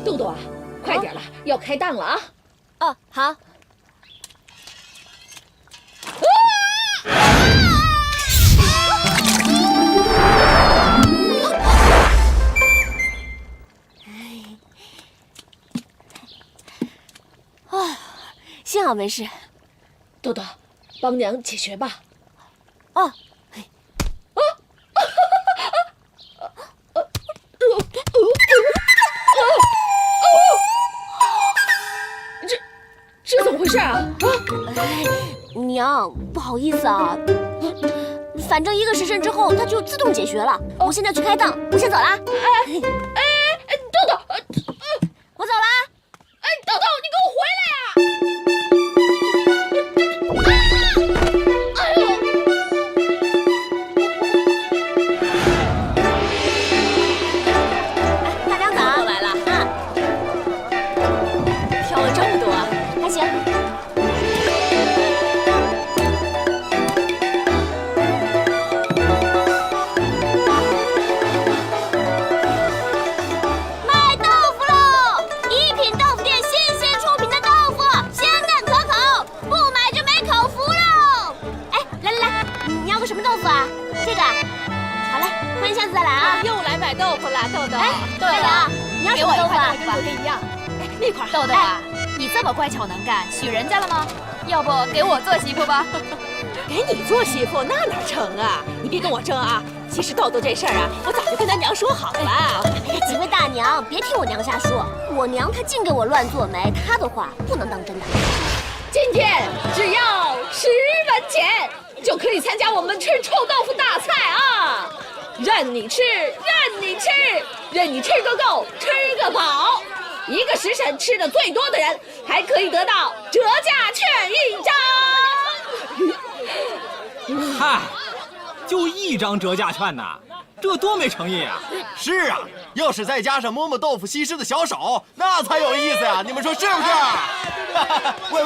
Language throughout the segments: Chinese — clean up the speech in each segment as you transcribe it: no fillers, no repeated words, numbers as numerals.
豆豆啊，快点了，要开档了啊！哦，好。幸好没事。豆豆，帮娘解决吧。哦。这怎么回事啊？娘，不好意思啊。反正1个时辰之后，它就自动解决了。我现在去开档，我先走啦。豆豆，我走啦。豆豆，你给我回来呀！大娘早，来了。挑了这么多，还行。卖豆腐喽！一品豆腐店新鲜出品的豆腐，鲜嫩可口，不买就没口福喽！哎，来，你要个什么豆腐啊？这个。好嘞，欢迎下次再来啊！又来买豆腐了，豆豆。哎，大娘，你要什么豆腐啊？跟昨天一样。那块豆豆啊，你这么乖巧能干，娶人家了吗？要不给我做媳妇吧？给你做媳妇那哪成啊！你别跟我争啊！其实豆豆这事儿啊，我早就跟他娘说好了。哎呀，几位大娘，别听我娘瞎说，我娘她净给我乱做媒，她的话不能当真的。今天只要10文钱，就可以参加我们吃臭豆腐大赛啊！任你吃，任你吃，任你吃个够，吃个饱。1个时辰吃的最多的人，还可以得到折价券1张。嗨，就1张折价券呐，这多没诚意啊！是啊，要是再加上摸摸豆腐西施的小手，那才有意思呀！你们说是不是？喂，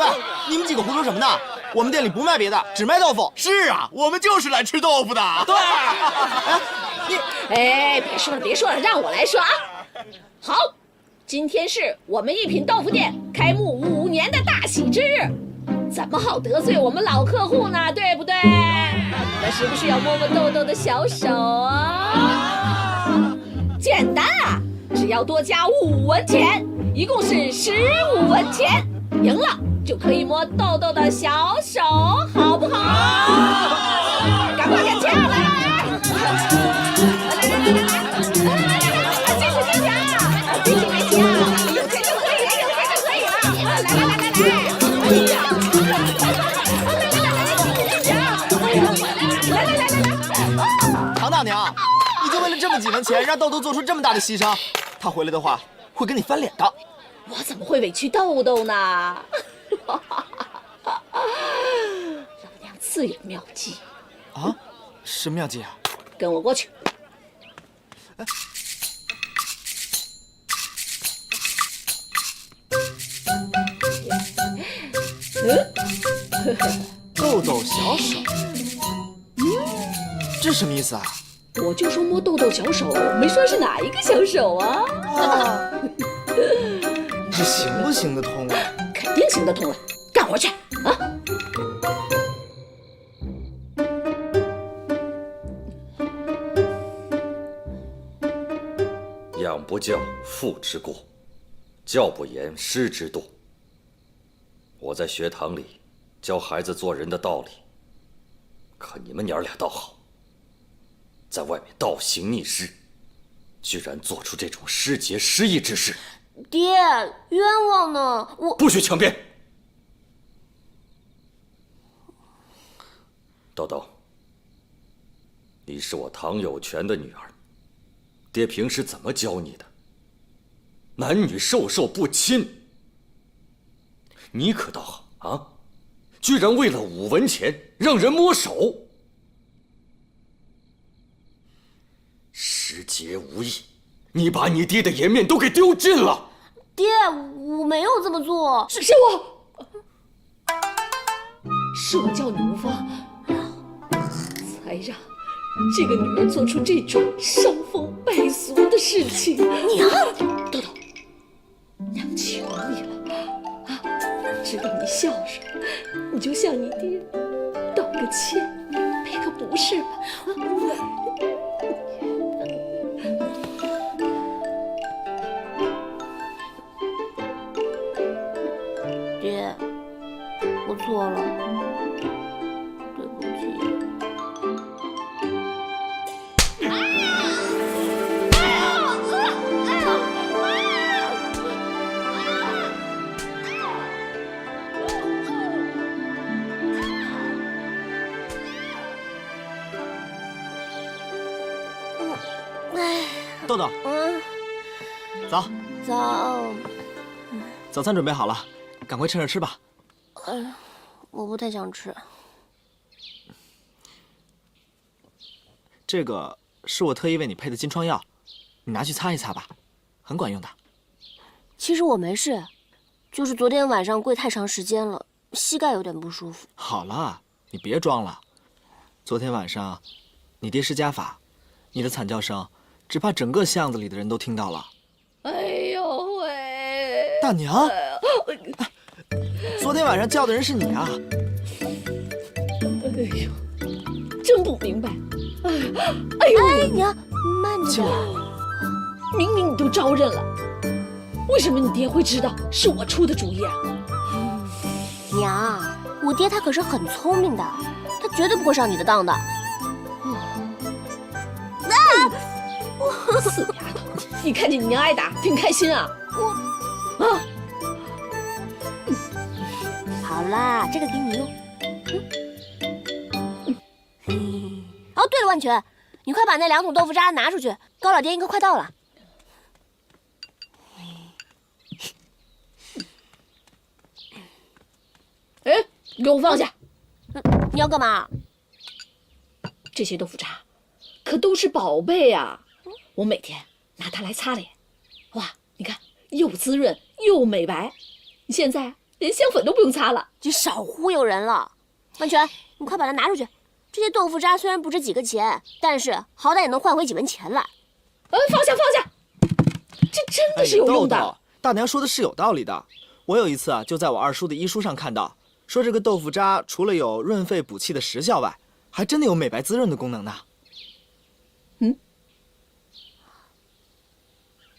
你们几个胡说什么呢？我们店里不卖别的，只卖豆腐。是啊，我们就是来吃豆腐的。对。别说了，让我来说啊！好，今天是我们一品豆腐店开幕5年的大喜之日，怎么好得罪我们老客户呢？对不对？那是不是要摸摸豆豆的小手啊？简单啊，只要多加5文钱，一共是15文钱，赢了就可以摸豆豆的小手，好不好？赶快点钱来！唐大娘，你就为了这么几文钱，让豆豆做出这么大的牺牲，他回来的话会跟你翻脸的。我怎么会委屈豆豆呢？老娘自有妙计。啊？什么妙计啊？跟我过去。豆豆小手，这什么意思啊？我就说摸豆豆小手，没说是哪一个小手啊。这行不行得通啊？肯定行得通了，干活去啊！养不教，父之过；教不严，师之惰。我在学堂里教孩子做人的道理，可你们娘俩倒好，在外面倒行逆施，居然做出这种失节失义之事。爹，冤枉呢！我不许强辩。豆豆，你是我唐有权的女儿，爹平时怎么教你的？男女授受不亲。你可倒好啊，居然为了5文钱让人摸手，失节无义，你把你爹的颜面都给丢尽了。爹，我没有这么做，是我教你无方，才让这个女儿做出这种伤风败俗的事情。娘，豆豆，孝顺，你就向你爹道个歉，赔个不是吧？爹，我错了，对不起。豆豆，走，早。早餐准备好了，赶快趁热吃吧。我不太想吃。这个是我特意为你配的金疮药，你拿去擦一擦吧，很管用的。其实我没事，就是昨天晚上跪太长时间了，膝盖有点不舒服。好了，你别装了。昨天晚上，你爹施家法，你的惨叫声，只怕整个巷子里的人都听到了。哎呦喂！大娘，昨天晚上叫的人是你啊！哎呦，真不明白。哎呦！哎，娘，慢点。明明你都招认了，为什么你爹会知道是我出的主意啊？娘，我爹他可是很聪明的，他绝对不会上你的当的。死丫头，你看见你娘挨打，挺开心啊？好啦，这个给你用。哦，对了，万全，你快把那2桶豆腐渣拿出去，高老爹应该快到了。哎，给我放下！你要干嘛？这些豆腐渣可都是宝贝啊！我每天拿它来擦脸，哇，你看又滋润又美白。你现在连香粉都不用擦了。你少忽悠人了，万全，你快把它拿出去。这些豆腐渣虽然不值几个钱，但是好歹也能换回几文钱来。放下放下，这真的是有用的。豆豆，大娘说的是有道理的。我有一次就在我二叔的医书上看到，说这个豆腐渣除了有润肺补气的实效外，还真的有美白滋润的功能呢。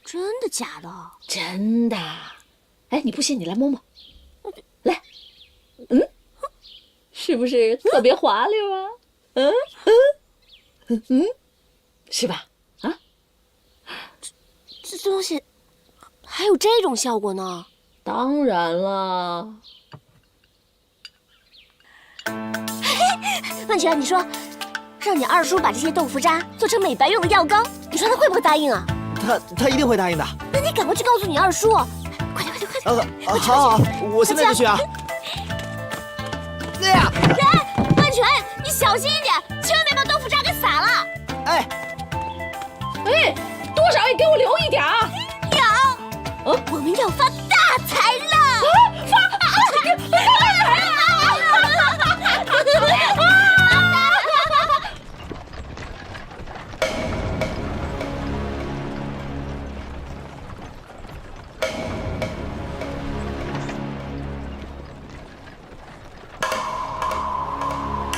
真的假的？真的。哎，你不信你来摸摸，来，是不是特别滑溜啊？是吧？啊，这东西还有这种效果呢？当然了。万全，你说让你二叔把这些豆腐渣做成美白用的药膏，你说他会不会答应啊？他一定会答应的。那你赶快去告诉你二叔，快点快点快点！好，我现在就去啊。那呀，万全，你小心一点，千万别把豆腐渣给洒了。哎，多少也给我留一点啊！我们要发大财了！发财了！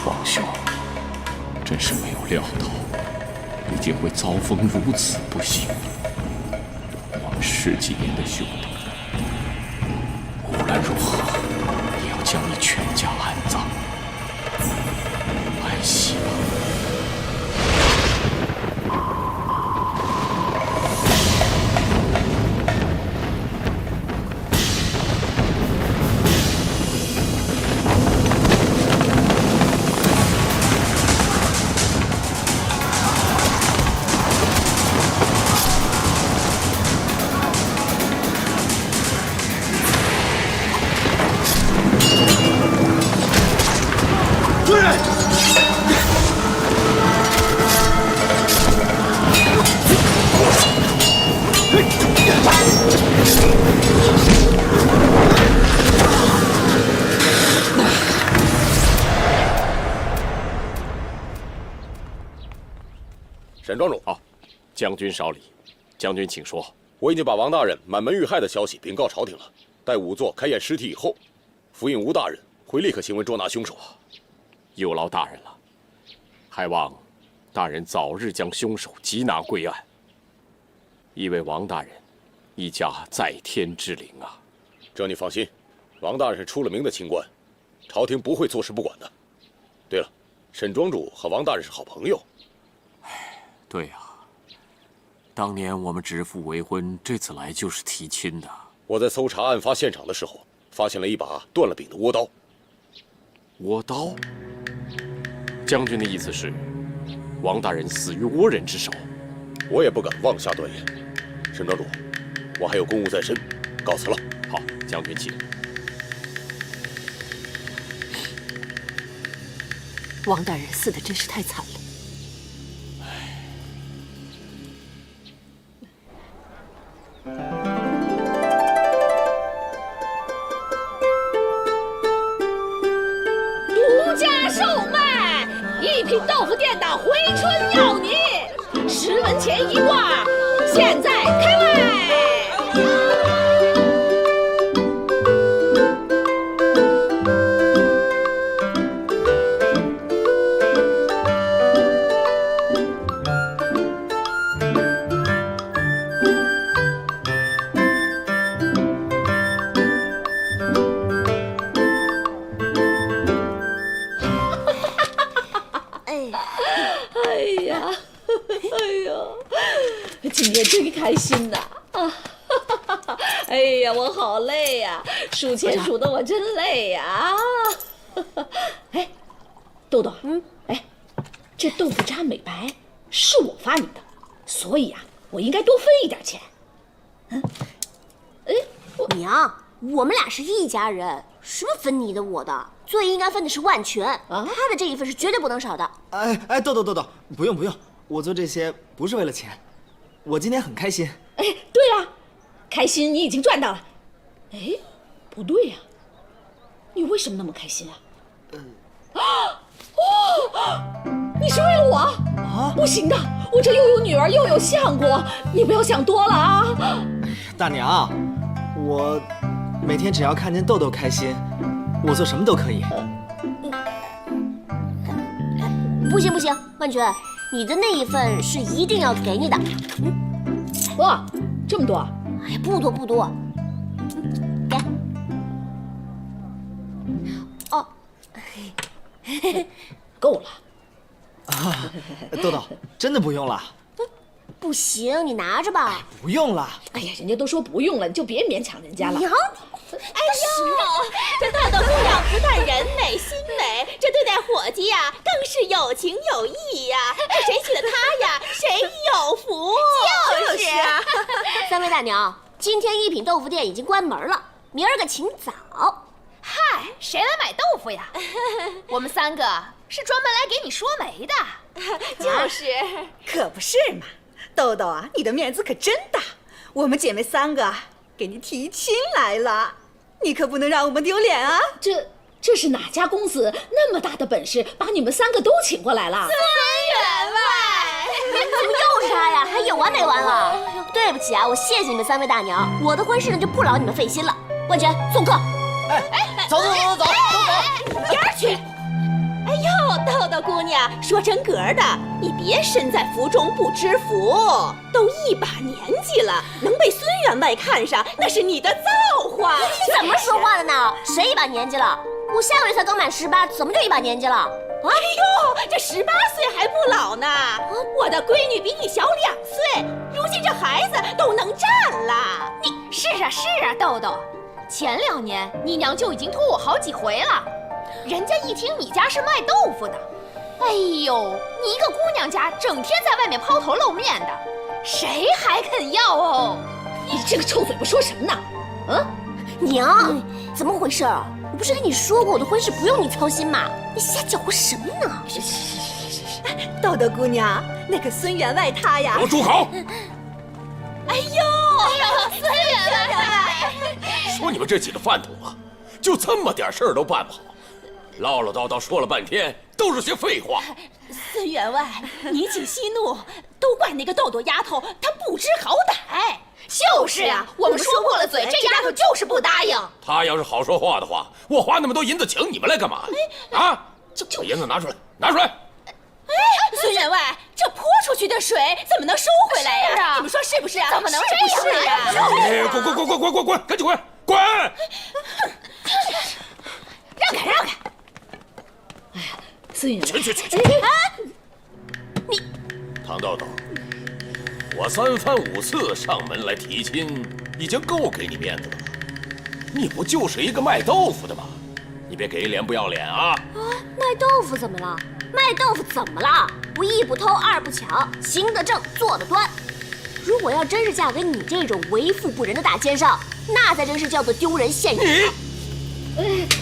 王兄，真是没有料到，你竟会遭逢如此不幸。王10几年的兄弟，无论如何也要将你全家安葬，安息吧。沈庄主，好，将军少礼。将军请说。我已经把王大人满门遇害的消息禀告朝廷了。待仵作开验尸体以后，府尹吴大人会立刻行文捉拿凶手。有劳大人了，还望大人早日将凶手缉拿归案，以为王大人一家在天之灵啊。这你放心，王大人是出了名的清官，朝廷不会坐视不管的。对了，沈庄主和王大人是好朋友。对呀，当年我们指腹为婚，这次来就是提亲的。我在搜查案发现场的时候，发现了一把断了柄的倭刀。倭刀？将军的意思是，王大人死于倭人之手？我也不敢妄下断言。沈庄主，我还有公务在身，告辞了。好，将军请。王大人死的真是太惨了。独家售卖一品豆腐店的回春药泥，10文钱一挂，现在开卖。今天真开心呐！哎呀，我好累呀，数钱数的我真累呀！哎，豆豆，哎，这豆腐渣美白是我发明的，所以啊，我应该多分一点钱。娘，我们俩是一家人，什么分你的我的，最应该分的是万全，他的这一份是绝对不能少的。哎，豆豆，不用，我做这些不是为了钱。我今天很开心。哎，对啊，开心你已经赚到了。哎，不对呀，你为什么那么开心啊？你是为了我啊？不行的，我这又有女儿又有相公，你不要想多了啊。大娘，我每天只要看见豆豆开心，我做什么都可以。不行，万全，你的那一份是一定要给你的。哇，这么多？哎呀，不多。给。哦，够了。啊，豆豆，真的不用了。不行，你拿着吧。不用了。哎呀，人家都说不用了，你就别勉强人家了。娘，哎呦，这豆豆姑娘不但人美心美，这对待伙计呀，更是有情有义呀。这谁娶了她呀，谁有福。就是啊。三位大娘，今天一品豆腐店已经关门了，明儿个请早。嗨，谁来买豆腐呀？我们3个是专门来给你说媒的。就是，可不是嘛。豆豆啊，你的面子可真大，我们姐妹3个给你提亲来了，你可不能让我们丢脸啊！这是哪家公子那么大的本事，把你们3个都请过来了？孙员外，怎么又是他呀？还有完没完了？对不起啊，我谢谢你们3位大娘，我的婚事呢就不劳你们费心了。万全送客。走，边儿去！哎呦，豆豆姑娘，说真格的，你别身在福中不知福，都一把年纪了，能被孙员外看上，那是你的造化。你怎么说话的呢？谁一把年纪了？我下个月才刚满18，怎么就一把年纪了？哎呦，这18岁还不老呢！我的闺女比你小2岁，如今这孩子都能站了。你是啊，豆豆，前2年你娘就已经托我好几回了。人家一听你家是卖豆腐的，哎呦，你一个姑娘家整天在外面抛头露面的，谁还肯要哦？你这个臭嘴巴说什么呢？娘，怎么回事啊？我不是跟你说过我的婚事不用你操心吗？你瞎搅和什么呢？豆豆姑娘，那个孙员外他呀……给我住口！哎呦，孙员外，说你们这几个饭桶啊，就这么点事儿都办不好。唠唠叨叨说了半天，都是些废话。孙员外，你起息怒，都怪那个豆豆丫头，她不知好歹。就是呀，我们说破了嘴，这丫头就是不答应。她要是好说话的话，我花那么多银子请你们来干嘛？啊！把银子拿出来，拿出来！哎，孙员外，这泼出去的水怎么能收回来呀？你们说是不是啊？怎么能这样呀？哎，滚！赶紧滚！滚！让开！哎呀，孙员外，去！唐豆豆，我3番5次上门来提亲，已经够给你面子的了。你不就是一个卖豆腐的吗？你别给脸不要脸啊！卖豆腐怎么了？卖豆腐怎么了？我一不偷二不抢，行得正，坐得端。如果要真是嫁给你这种为富不仁的大奸商，那才真是叫做丢人现眼。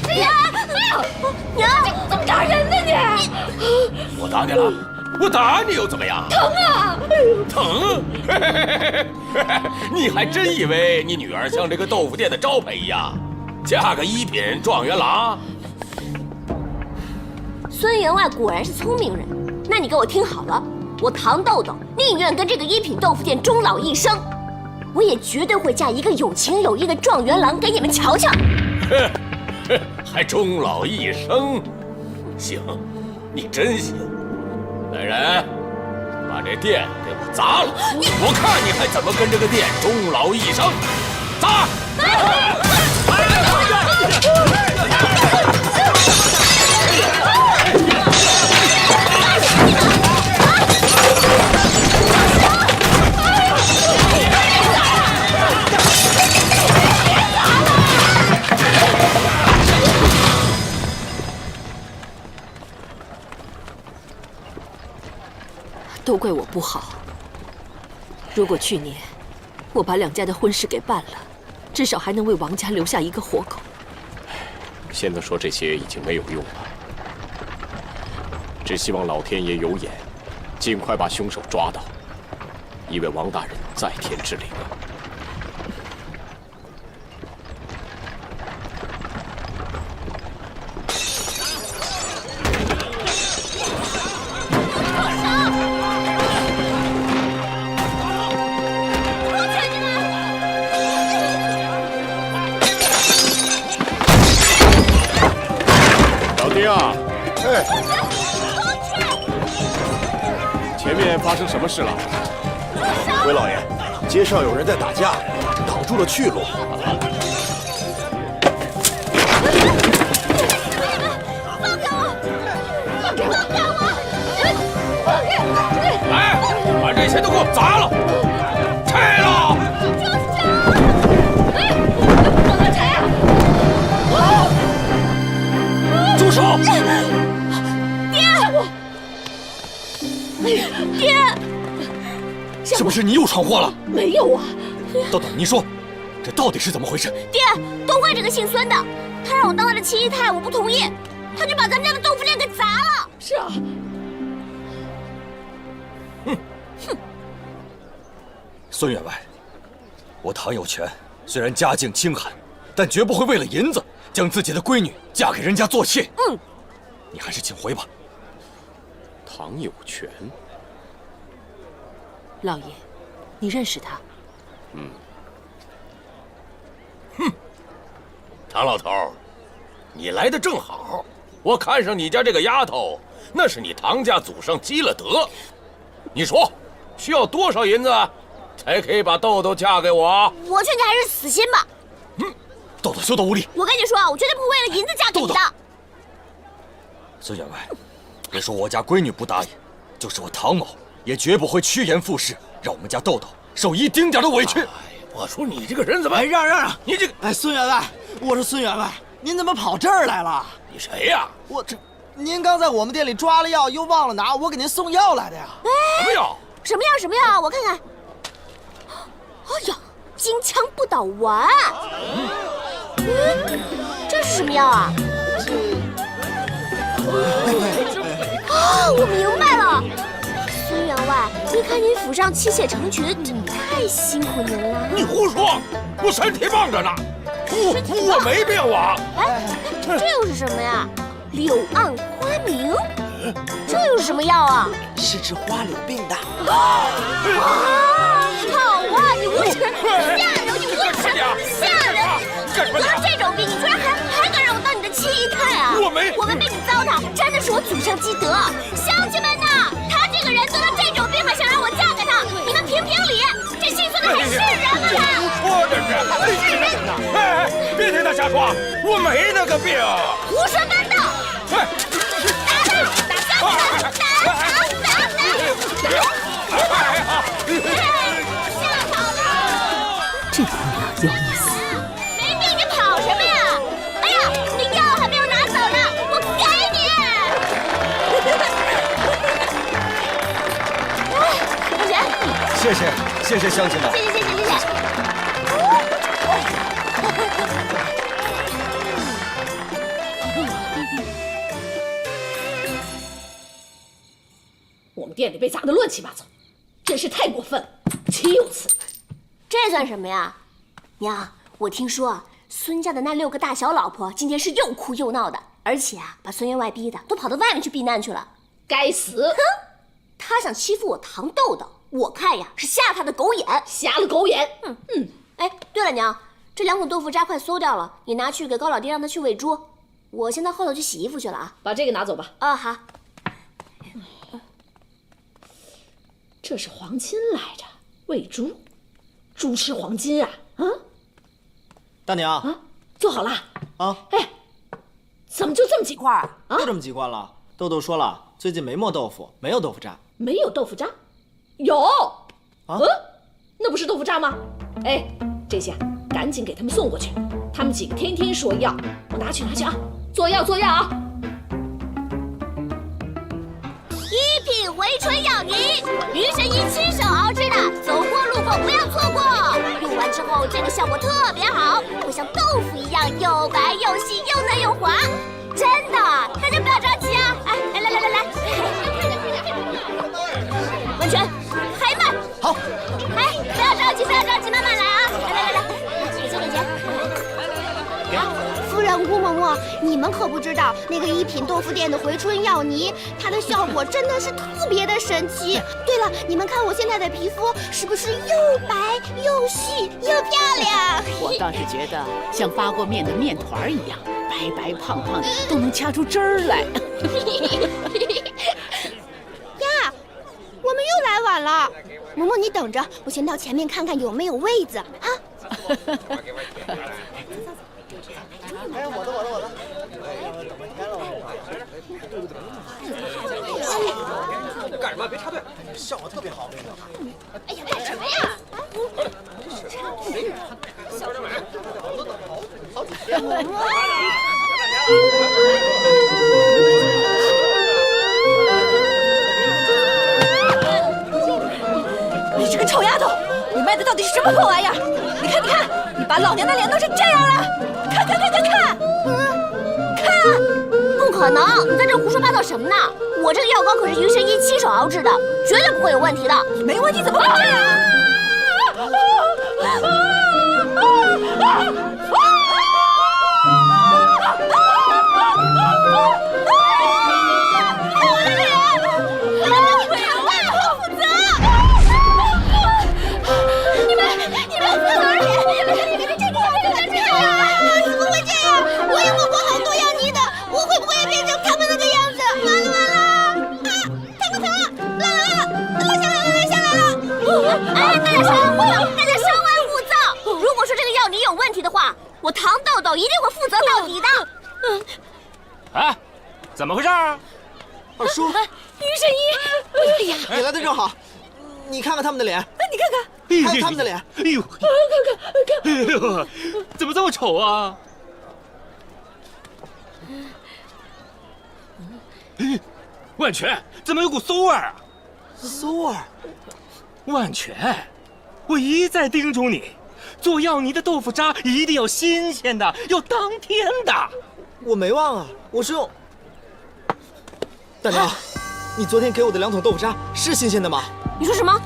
哎呀，娘，怎么打人呢你？我打你了？我打你又怎么样？疼啊！疼！你还真以为你女儿像这个豆腐店的招牌一样，嫁个一品状元郎？孙员外果然是聪明人，那你给我听好了，我唐豆豆宁愿跟这个一品豆腐店终老一生，我也绝对会嫁一个有情有义的状元郎给你们瞧瞧。还终老一生？行，你真行。来人，把这店给我砸了！我看你还怎么跟这个店终老一生！砸！都怪我不好。如果去年我把两家的婚事给办了，至少还能为王家留下一个活口。现在说这些已经没有用了，只希望老天爷有眼，尽快把凶手抓到，以为王大人在天之灵。前面发生什么事了？回老爷，街上有人在打架，挡住了去路。来，把这些都给我砸了，拆了！住手！爹，是不是你又闯祸了？没有啊。豆豆，你说，这到底是怎么回事？爹，都怪这个姓孙的，他让我当他的七姨太，我不同意，他就把咱们家的豆腐店给砸了。是啊。孙员外，我唐有权虽然家境清寒，但绝不会为了银子将自己的闺女嫁给人家做妾。你还是请回吧。唐有权，老爷，你认识他？唐老头，你来的正好，我看上你家这个丫头，那是你唐家祖上积了德。你说，需要多少银子才可以把豆豆嫁给我？我劝你还是死心吧。豆豆休得无礼！我跟你说，我绝对不会为了银子嫁给你的。孙员外，别说我家闺女不答应，就是我唐某也绝不会趋炎附势，让我们家豆豆受一丁点的委屈。我说你这个人怎么……让！你这个……哎，孙员外，我说孙员外，您怎么跑这儿来了？你谁呀？您刚在我们店里抓了药，又忘了拿，我给您送药来的呀。什么药？什么药？我看看。哎呀，金枪不倒丸。这是什么药啊？我明白了，孙员外，您看您府上妻妾成群，太辛苦您了。你胡说，我身体棒着呢，我没病啊。哎，这又是什么呀？柳暗花明，这又是什么药啊？是治花柳病的。好啊，你无耻，下流，你无耻，下流！得了这种病，你居然还敢让我当你的七姨太啊！我们被你糟蹋，真的是我祖上积德。乡亲们呐，他这个人得了这种病，还想让我嫁给他，你们评评理，这姓孙的还是人吗？说的是，哎，别听他瞎说，我没那个病。胡说八道！这姑娘有意思。没病你跑什么呀？哎呀，你的药还没有拿走呢，我给你。同学，谢谢乡亲们。谢谢。我们店里被砸得乱七八糟，真是太过分了，岂有此理！这算什么呀？娘，我听说啊，孙家的那6个大小老婆今天是又哭又闹的，而且啊，把孙员外逼的都跑到外面去避难去了。该死！哼，他想欺负我堂豆豆，我看呀是瞎了他的狗眼，瞎了狗眼。哎，对了，娘，这2桶豆腐渣快馊掉了，你拿去给高老爹让他去喂猪。我先到后头去洗衣服去了啊。把这个拿走吧。啊，好。这是黄金来着，喂猪，猪吃黄金啊！啊，大娘啊，做好了啊！哎，怎么就这么几块啊？就这么几块了。豆豆说了，最近没磨豆腐，没有豆腐渣。没有豆腐渣？有啊？那不是豆腐渣吗？哎，这些赶紧给他们送过去，他们几个天天说要，我拿去啊！做药啊！一品回春药泥，余神医亲手熬制的，走过路过不要错过。用完之后，这个效果特别好，会像豆腐一样又白又细又嫩又滑，真的，大家不要着急啊！哎，来，文泉，还慢。好。哎，不要着急，慢慢来啊！来，姐。夫人顾嬷嬷，你们可不知道那个一品豆腐店的回春药泥，它的效果真的是特别的神奇。对了，你们看我现在的皮肤是不是又白又细又漂亮？我倒是觉得像发过面的面团一样，白白胖胖的，都能掐出汁儿来。呀，我们又来晚了。嬷嬷，你等着，我先到前面看看有没有位子啊。哎，我的！干什么？别插队！效果特别好，哎呀，干什么呀？你这个臭丫头，你卖的到底是什么破玩意儿？你看，你把老娘的脸弄成这样了！看！不可能！你在这胡说八道什么呢？我这个药膏可是余神医亲手熬制的，绝对不会有问题的。没问题怎么会这样？我唐豆豆一定会负责到底的。哎，怎么回事？二叔，余神医，哎呀，你来的正好，你看看他们的脸，你看看他们的脸，哎呦，看，哎呦，怎么这么丑啊？万全，怎么有股馊味啊？馊味？万全，我一再叮嘱你。做药泥的豆腐渣一定要新鲜的，要当天的。我没忘啊，我是用。大娘，你昨天给我的2桶豆腐渣是新鲜的吗？你说什么？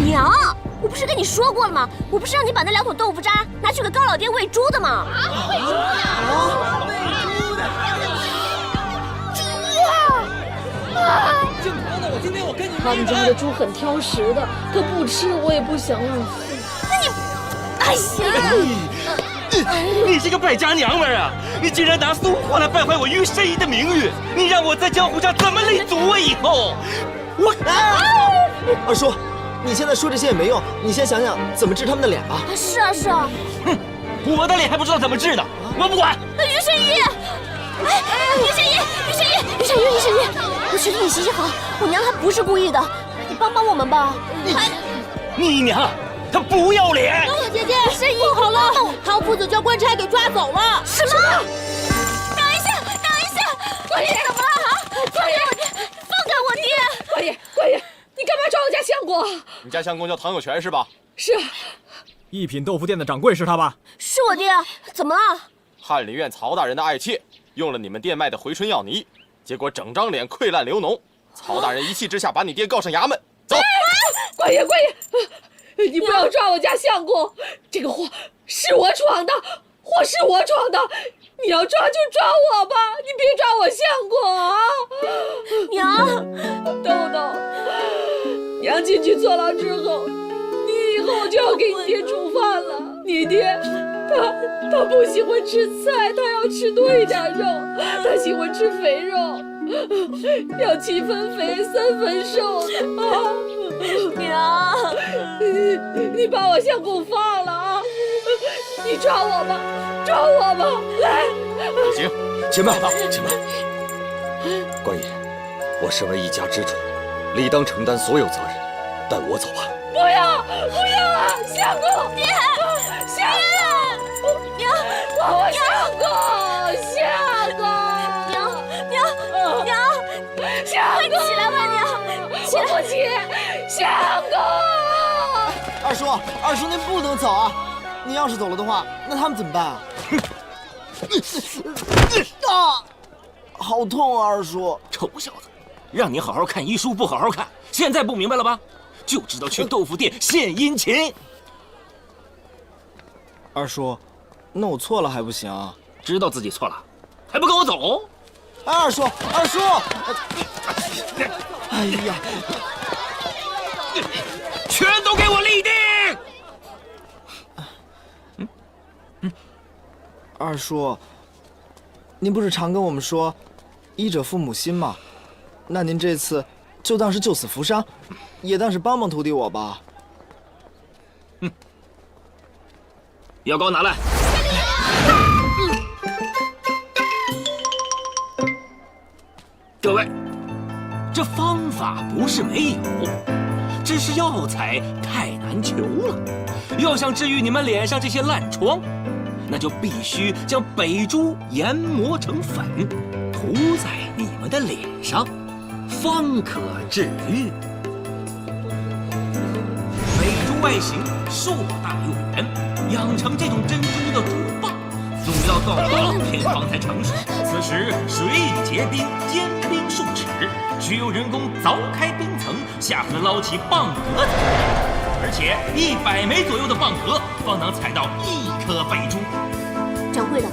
娘，我不是跟你说过了吗？我不是让你把那2桶豆腐渣拿去给高老爹喂猪的吗？喂猪的！猪啊！姓唐的，我今天我跟你他们家的猪很挑食的，他不吃我也不想浪费。哎呀！你这个败家娘们儿啊！你竟然拿苏货来败坏我于圣义的名誉！你让我在江湖上怎么立足啊？以后我……二叔，你现在说这些也没用，你先想想怎么治他们的脸吧。是啊是啊。哼，我的脸还不知道怎么治呢，我不管。于圣义，于圣义，我觉得你行行好，我娘她不是故意的，你帮帮我们吧。你娘！他不要脸！姐姐，圣义不好了，唐夫子叫官差给抓走了。什么？等一下，官爷怎么了？官爷，放开我爹！官爷，你干嘛抓我家相公？你家相公叫唐有权是吧？是啊。一品豆腐店的掌柜是他吧？是我爹，怎么了？翰林院曹大人的爱妾用了你们店卖的回春药泥，结果整张脸溃烂流脓。曹大人一气之下把你爹告上衙门。走。官爷。你不要抓我家相公，这个祸是我闯的，你要抓就抓我吧，你别抓我相公啊！娘，豆豆，娘进去坐牢之后，你以后就要给你爹煮饭了。你爹他不喜欢吃菜，他要吃多一点肉，他喜欢吃肥肉，要7分肥3分瘦的啊！娘，你把我相公放了啊！你抓我吧，来！行，且慢，官爷，我身为一家之主，理当承担所有责任，带我走吧。不要啊，相公！爹，相公！娘，放我相公！相公！起来吧，娘！我不起，相公！二叔，您不能走啊！您要是走了的话，那他们怎么办啊？好痛啊，二叔！臭小子，让你好好看医书不好好看，现在不明白了吧？就知道去豆腐店献殷勤。二叔，那我错了还不行？知道自己错了，还不跟我走？二叔！哎呀！全都给我立定！二叔，您不是常跟我们说“医者父母心”吗？那您这次就当是救死扶伤，也当是帮帮徒弟我吧。药膏拿来。各位，这方法不是没有，只是药材太难求了。要想治愈你们脸上这些烂疮，那就必须将北珠研磨成粉，涂在你们的脸上，方可治愈。北珠外形硕大又圆，养成这种珍珠的主棒，总要到2片方才成熟。此时水以结冰，坚冰数尺，需由人工凿开冰层，下河捞起蚌壳才可。而且100枚左右的蚌壳方能采到1颗北珠。掌柜的，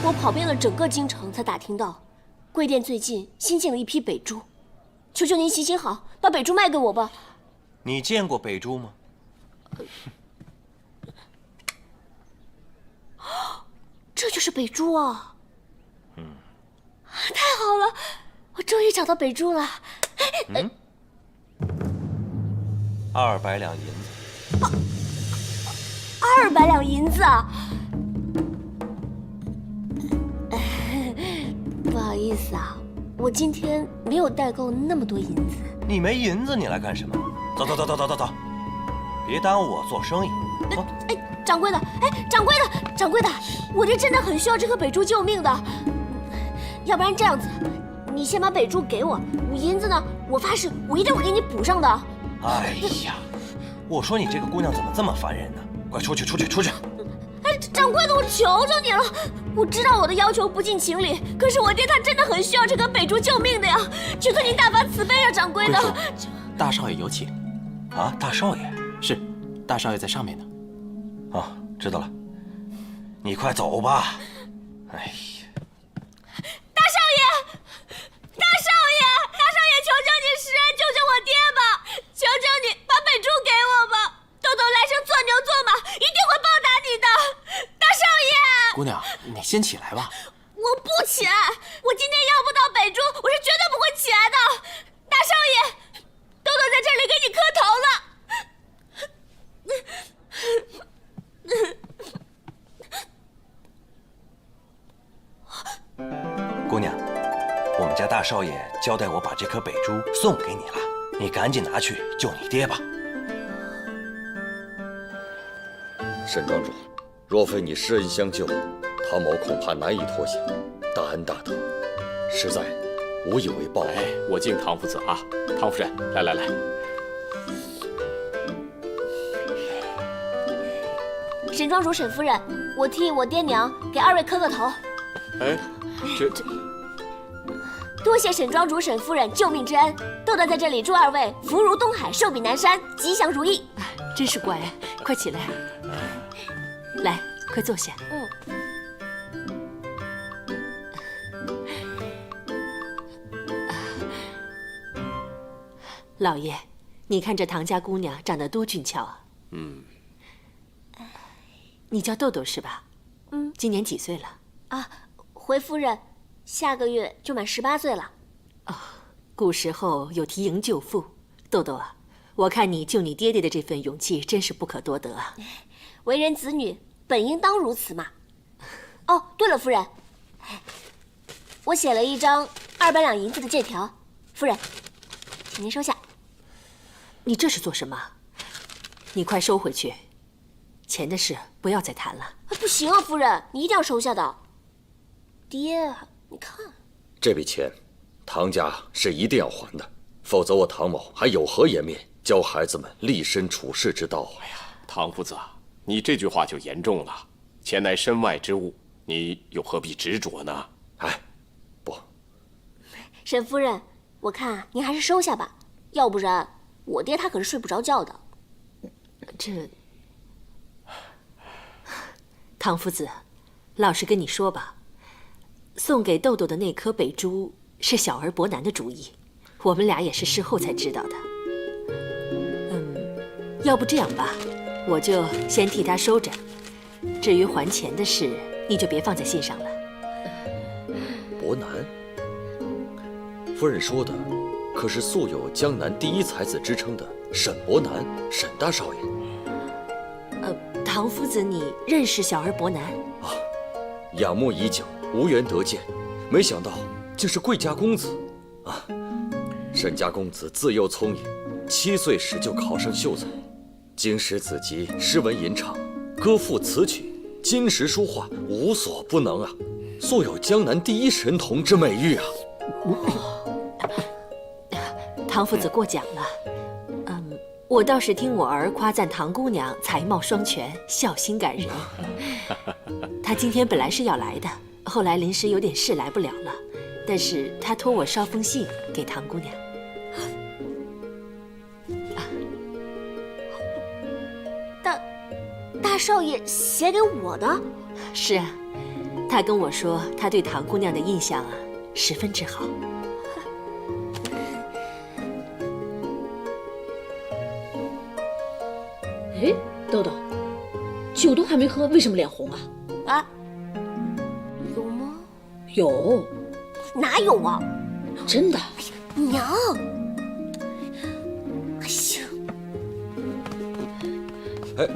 我跑遍了整个京城才打听到，贵店最近新进了一批北珠，求求您行行好，把北珠卖给我吧。你见过北珠吗？这就是北珠啊！太好了，我终于找到北珠了。200两银子。200两银子啊！不好意思啊，我今天没有带够那么多银子。你没银子，你来干什么？走，别耽误我做生意。掌柜的，掌柜的，我这真的很需要这颗北珠救命的。要不然这样子，你先把北珠给我，银子呢，我发誓我一定会给你补上的。哎呀，我说你这个姑娘怎么这么烦人呢？快出去！掌柜的，我求求你了，我知道我的要求不近情理，可是我爹他真的很需要这颗北珠救命的呀！求求您大发慈悲啊，掌柜的。大少爷有请。啊，大少爷是，大少爷在上面呢。啊，知道了。你快走吧。哎呀，大少爷，求求你施姑娘，你先起来吧。我不起来，我今天要不到北珠，我是绝对不会起来的。大少爷，豆豆在这里给你磕头了。姑娘，我们家大少爷交代我把这颗北珠送给你了，你赶紧拿去救你爹吧。沈庄主，若非你施恩相救，唐某恐怕难以脱险。大恩大德，实在无以为报。哎，我敬唐夫子啊！唐夫人，来来来。沈庄主、沈夫人，我替我爹娘给二位磕个头。哎，这多谢沈庄主、沈夫人救命之恩，豆豆在这里祝二位福如东海，寿比南山，吉祥如意。真是乖，快起来，来，快坐下。老爷，你看这唐家姑娘长得多俊俏啊！你叫豆豆是吧？今年几岁了？啊，回夫人，下个月就满18岁了。古时候有提营救父，豆豆啊，我看你救你爹爹的这份勇气真是不可多得啊！为人子女本应当如此嘛。哦，对了，夫人，我写了一张200两银子的借条，夫人，请您收下。你这是做什么？你快收回去，钱的事不要再谈了。不行啊，夫人，你一定要收下的。爹，你看，这笔钱，唐家是一定要还的，否则我唐某还有何颜面教孩子们立身处世之道？哎呀，唐夫子，你这句话就严重了。钱乃身外之物，你又何必执着呢？哎，不，沈夫人，我看您还是收下吧，要不然我爹他可是睡不着觉的。这，唐夫子，老实跟你说吧，送给豆豆的那颗北珠是小儿伯南的主意，我们俩也是事后才知道的。要不这样吧，我就先替他收着，至于还钱的事，你就别放在心上了。伯南，夫人说的可是素有江南第一才子之称的沈伯南，沈大少爷？唐夫子，你认识小儿伯南？啊，仰慕已久，无缘得见，没想到竟是贵家公子啊！沈家公子自幼聪颖，7岁时就考上秀才，经史子集，诗文吟唱，歌赋词曲，金石书画，无所不能啊！素有江南第一神童之美誉啊！唐夫子过奖了。我倒是听我儿夸赞唐姑娘才貌双全，孝心感人。她今天本来是要来的，后来临时有点事来不了了，但是她托我捎封信给唐姑娘。大少爷写给我的？是啊，他跟我说他对唐姑娘的印象十分之好。哎，豆豆，酒都还没喝，为什么脸红啊？啊？有吗？有。哪有啊？真的。娘。哎呀。哎。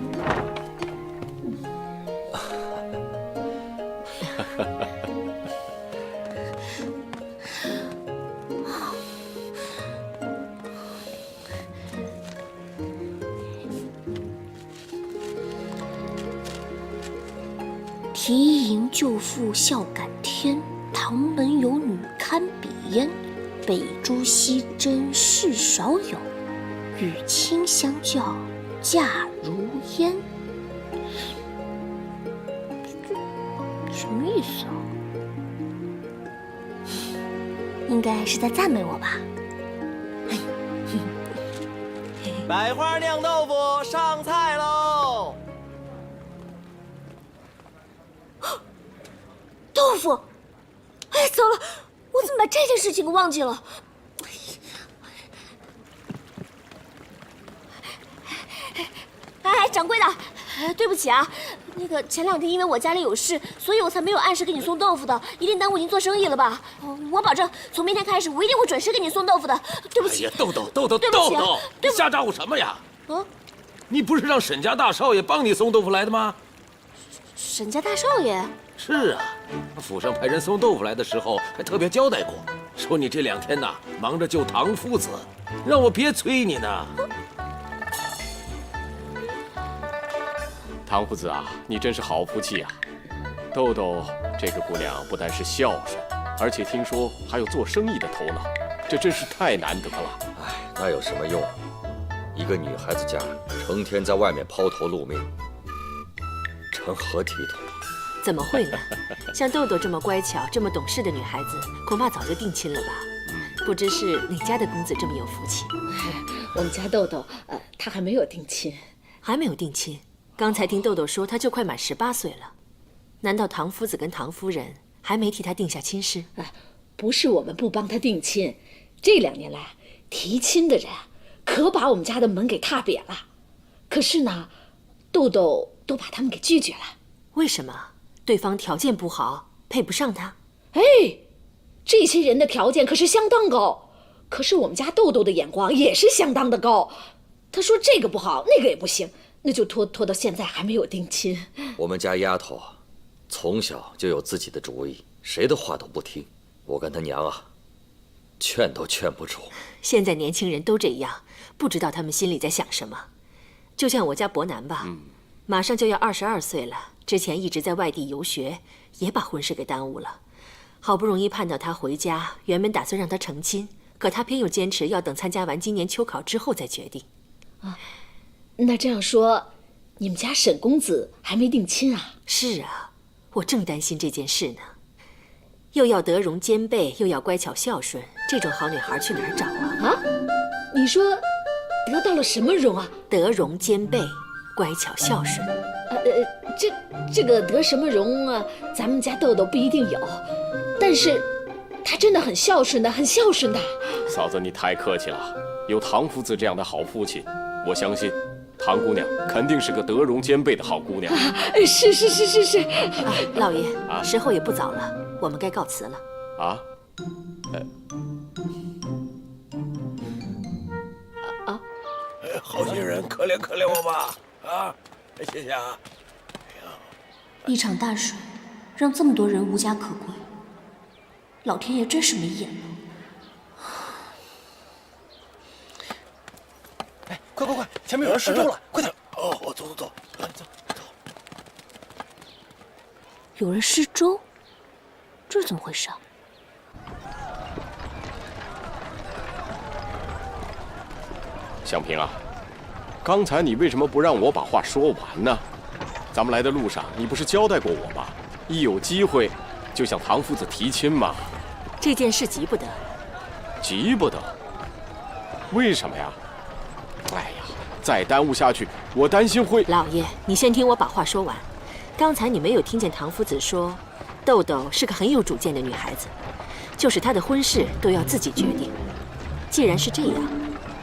提营救父孝感天，唐门有女堪比焉。北珠西针事少有，与卿相较价如烟。什么意思啊？应该是在赞美我吧。百花酿豆腐上菜喽！豆腐，哎，糟了，我怎么把这件事情给忘记了？哎，掌柜的，对不起啊，那个前2天因为我家里有事，所以我才没有按时给你送豆腐的，一定耽误您做生意了吧？我保证，从明天开始，我一定会准时给你送豆腐的。对不起，哎呀，豆豆，对不起啊，你瞎咋呼什么呀？啊，你不是让沈家大少爷帮你送豆腐来的吗？沈家大少爷？是啊，府上派人送豆腐来的时候，还特别交代过，说你这2天呐忙着救唐夫子，让我别催你呢。唐夫子啊，你真是好福气啊！豆豆这个姑娘不但是孝顺，而且听说还有做生意的头脑，这真是太难得了。哎，那有什么用？一个女孩子家成天在外面抛头露面，成何体统？怎么会呢？像豆豆这么乖巧、这么懂事的女孩子，恐怕早就定亲了吧？不知是哪家的公子这么有福气？我们家豆豆，他还没有定亲，还没有定亲。刚才听豆豆说，他就快满18岁了。难道唐夫子跟唐夫人还没替他定下亲事？不是我们不帮他定亲，这2年来提亲的人可把我们家的门给踏扁了。可是呢，豆豆都把他们给拒绝了。为什么？对方条件不好，配不上他？哎，这些人的条件可是相当高，可是我们家豆豆的眼光也是相当的高。他说这个不好，那个也不行，那就拖到现在还没有定亲。我们家丫头从小就有自己的主意，谁的话都不听。我跟她娘啊，劝都劝不住。现在年轻人都这样，不知道他们心里在想什么。就像我家伯南吧，马上就要22岁了，之前一直在外地游学，也把婚事给耽误了。好不容易盼到他回家，原本打算让他成亲，可他偏又坚持要等参加完今年秋考之后再决定。那这样说，你们家沈公子还没定亲啊？是啊，我正担心这件事呢。又要德容兼备，又要乖巧孝顺，这种好女孩去哪儿找啊？啊？你说得到了什么容啊？德容兼备，乖巧孝顺。这个得什么容啊？咱们家豆豆不一定有，但是他真的很孝顺的，很孝顺的。嫂子，你太客气了。有唐夫子这样的好父亲，我相信唐姑娘肯定是个德容兼备的好姑娘。是。老爷，时候也不早了，我们该告辞了。好心人，可怜我吧！谢谢啊。一场大水，让这么多人无家可归，老天爷真是没眼了。哎，快，前面有人失踪了，快点！哦，走。有人失踪，这是怎么回事啊？香萍啊，刚才你为什么不让我把话说完呢？咱们来的路上，你不是交代过我吗？一有机会就向唐夫子提亲嘛。这件事急不得。急不得？为什么呀？哎呀，再耽误下去，我担心会……老爷，你先听我把话说完。刚才你没有听见唐夫子说，豆豆是个很有主见的女孩子，就是她的婚事都要自己决定。既然是这样，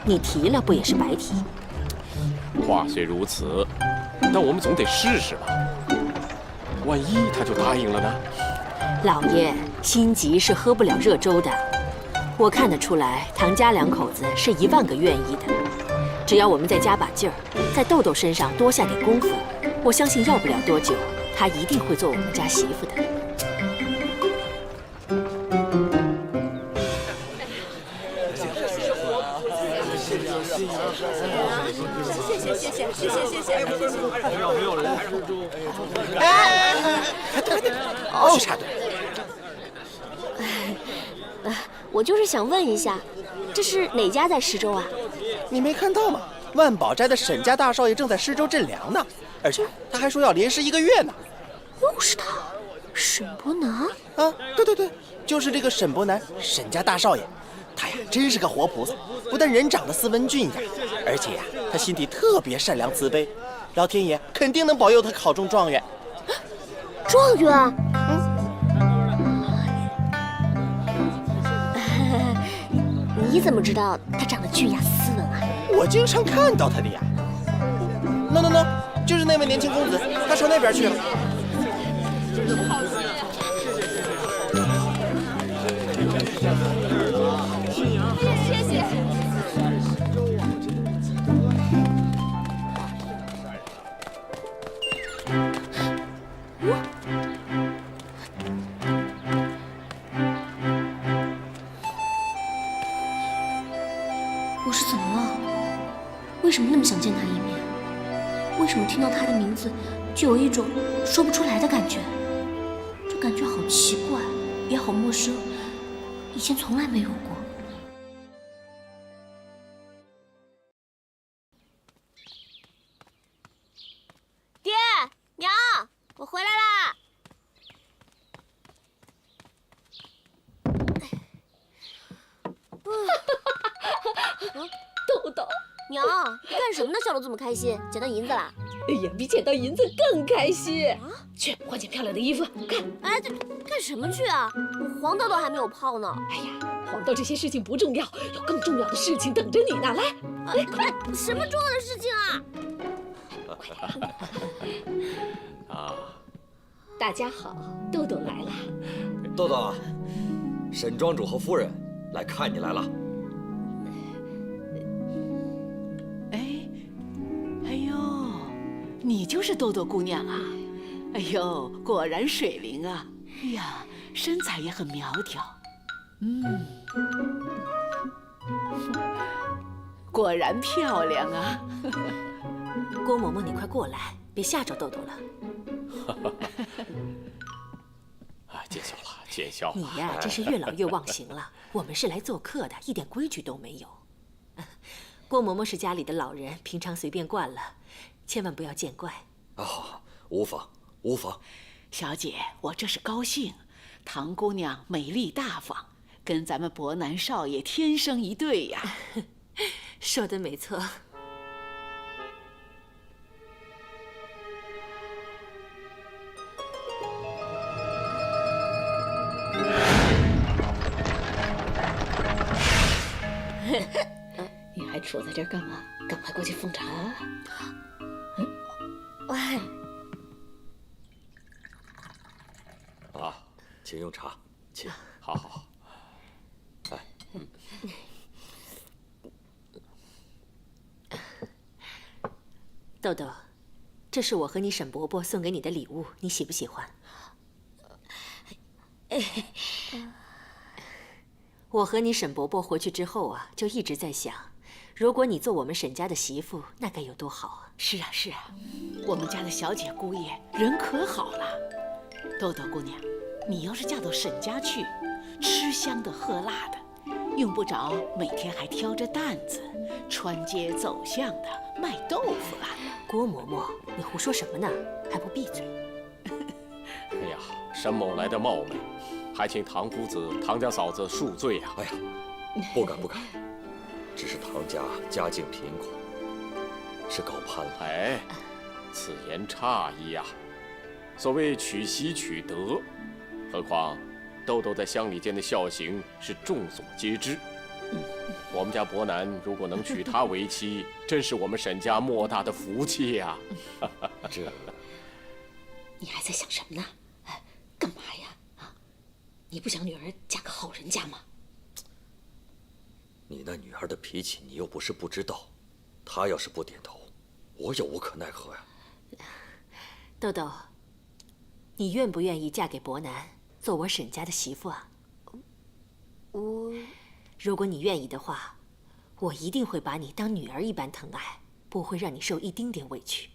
你提了不也是白提？话虽如此，但我们总得试试吧。万一他就答应了呢？老爷，心急是喝不了热粥的。我看得出来，唐家2口子是10000个愿意的。只要我们再加把劲儿，在豆豆身上多下点功夫，我相信要不了多久，她一定会做我们家媳妇的。谢。没有人失踪。去插队。我就是想问一下，这是哪家在施粥啊？你没看到吗？万宝斋的沈家大少爷正在施粥赈粮呢，而且他还说要连施1个月呢。又是他，沈伯南啊！对，就是这个沈伯南，沈家大少爷。他呀，真是个活菩萨，不但人长得斯文俊雅，而且呀，他心底特别善良慈悲，老天爷肯定能保佑他考中状元。状元？你怎么知道他长得俊雅斯文啊？我经常看到他的呀。喏，就是那位年轻公子，他朝那边去了。谢谢。我是怎么了？为什么那么想见他一面？为什么听到他的名字就有一种说不出来的感觉？这感觉好奇怪，也好陌生，以前从来没有过。爹娘，我回来啦！豆豆，娘，干什么呢？笑得这么开心，捡到银子啦？哎呀，比捡到银子更开心！去换件漂亮的衣服，看。哎，这干什么去啊？我黄豆豆还没有泡呢。哎呀，黄豆这些事情不重要，有更重要的事情等着你呢。来，快！什么重要的事情啊？啊，大家好，豆豆来了。豆豆啊，沈庄主和夫人来看你来了。哎呦，你就是豆豆姑娘啊！哎呦，果然水灵啊！哎呀，身材也很苗条。果然漂亮啊！郭嬷嬷，你快过来，别吓着豆豆了。啊，见笑了，见笑了。你呀，真是越老越忘形了。我们是来做客的，一点规矩都没有。郭嬷嬷是家里的老人，平常随便惯了，千万不要见怪。啊，无妨，无妨。小姐，我这是高兴，唐姑娘美丽大方，跟咱们伯南少爷天生一对呀。说的没错。你还杵在这儿干嘛？赶快过去奉茶。喂，啊，请用茶，请。好好好。来，豆豆，这是我和你沈伯伯送给你的礼物，你喜不喜欢？我和你沈伯伯回去之后啊，就一直在想，如果你做我们沈家的媳妇，那该有多好啊！是啊是啊，我们家的小姐姑爷人可好了。豆豆姑娘，你要是嫁到沈家去，吃香的喝辣的，用不着每天还挑着担子穿街走巷的卖豆腐了。郭嬷嬷，你胡说什么呢？还不闭嘴！哎呀，沈某来的冒昧，还请唐夫子、唐家嫂子恕罪啊！哎呀，不敢不敢，只是唐家家境贫苦，是高攀了。哎，此言差矣呀。所谓娶妻娶德，何况豆豆在乡里间的孝行是众所皆知。我们家伯南如果能娶她为妻，真是我们沈家莫大的福气呀！这，你还在想什么呢？干嘛呀？啊，你不想女儿嫁个好人家吗？你那女儿的脾气，你又不是不知道。她要是不点头，我也无可奈何呀。豆豆，你愿不愿意嫁给伯南，做我沈家的媳妇啊？如果你愿意的话，我一定会把你当女儿一般疼爱，不会让你受一丁点委屈。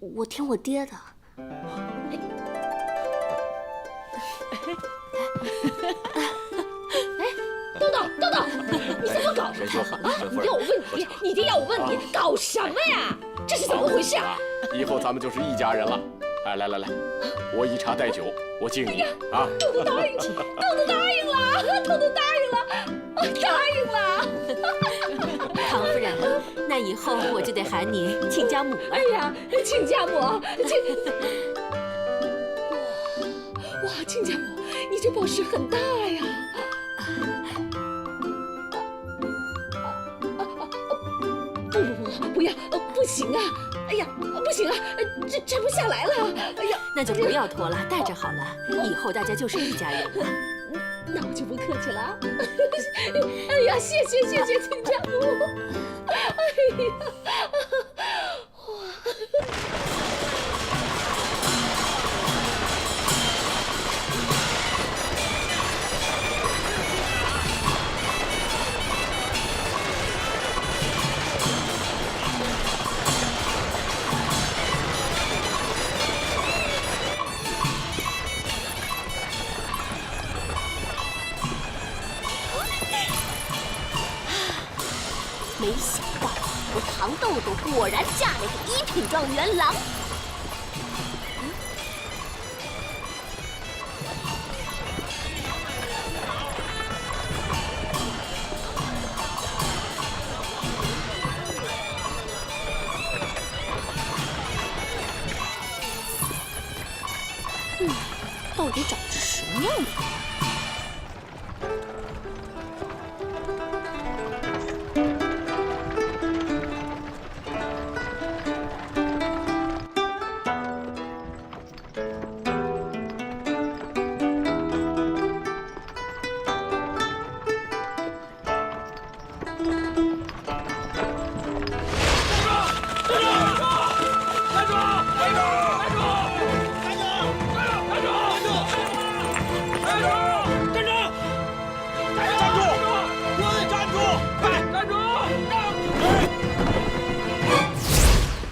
我听我爹的。豆豆，豆豆，你怎么搞的啊？你要我问你，你爹要我问你，搞什么呀？这是怎么回事啊？以后咱们就是一家人了。哎，来来来，我以茶代酒，我敬你啊！豆豆答应了，豆豆答应了，豆豆答应了，答应了。唐夫人，那以后我就得喊你亲家母了。哎呀，亲家母，亲。哇，亲家母，你这宝石很大呀！不要，不行啊！哎呀，不行啊，这摘不下来了！哎呀，那就不要拖了，带着好了，以后大家就是一家人了。那我就不客气了。哎呀，谢谢亲家母！哎呀，没想到我糖豆豆果然嫁了个一品状元郎。到底长成什么样子？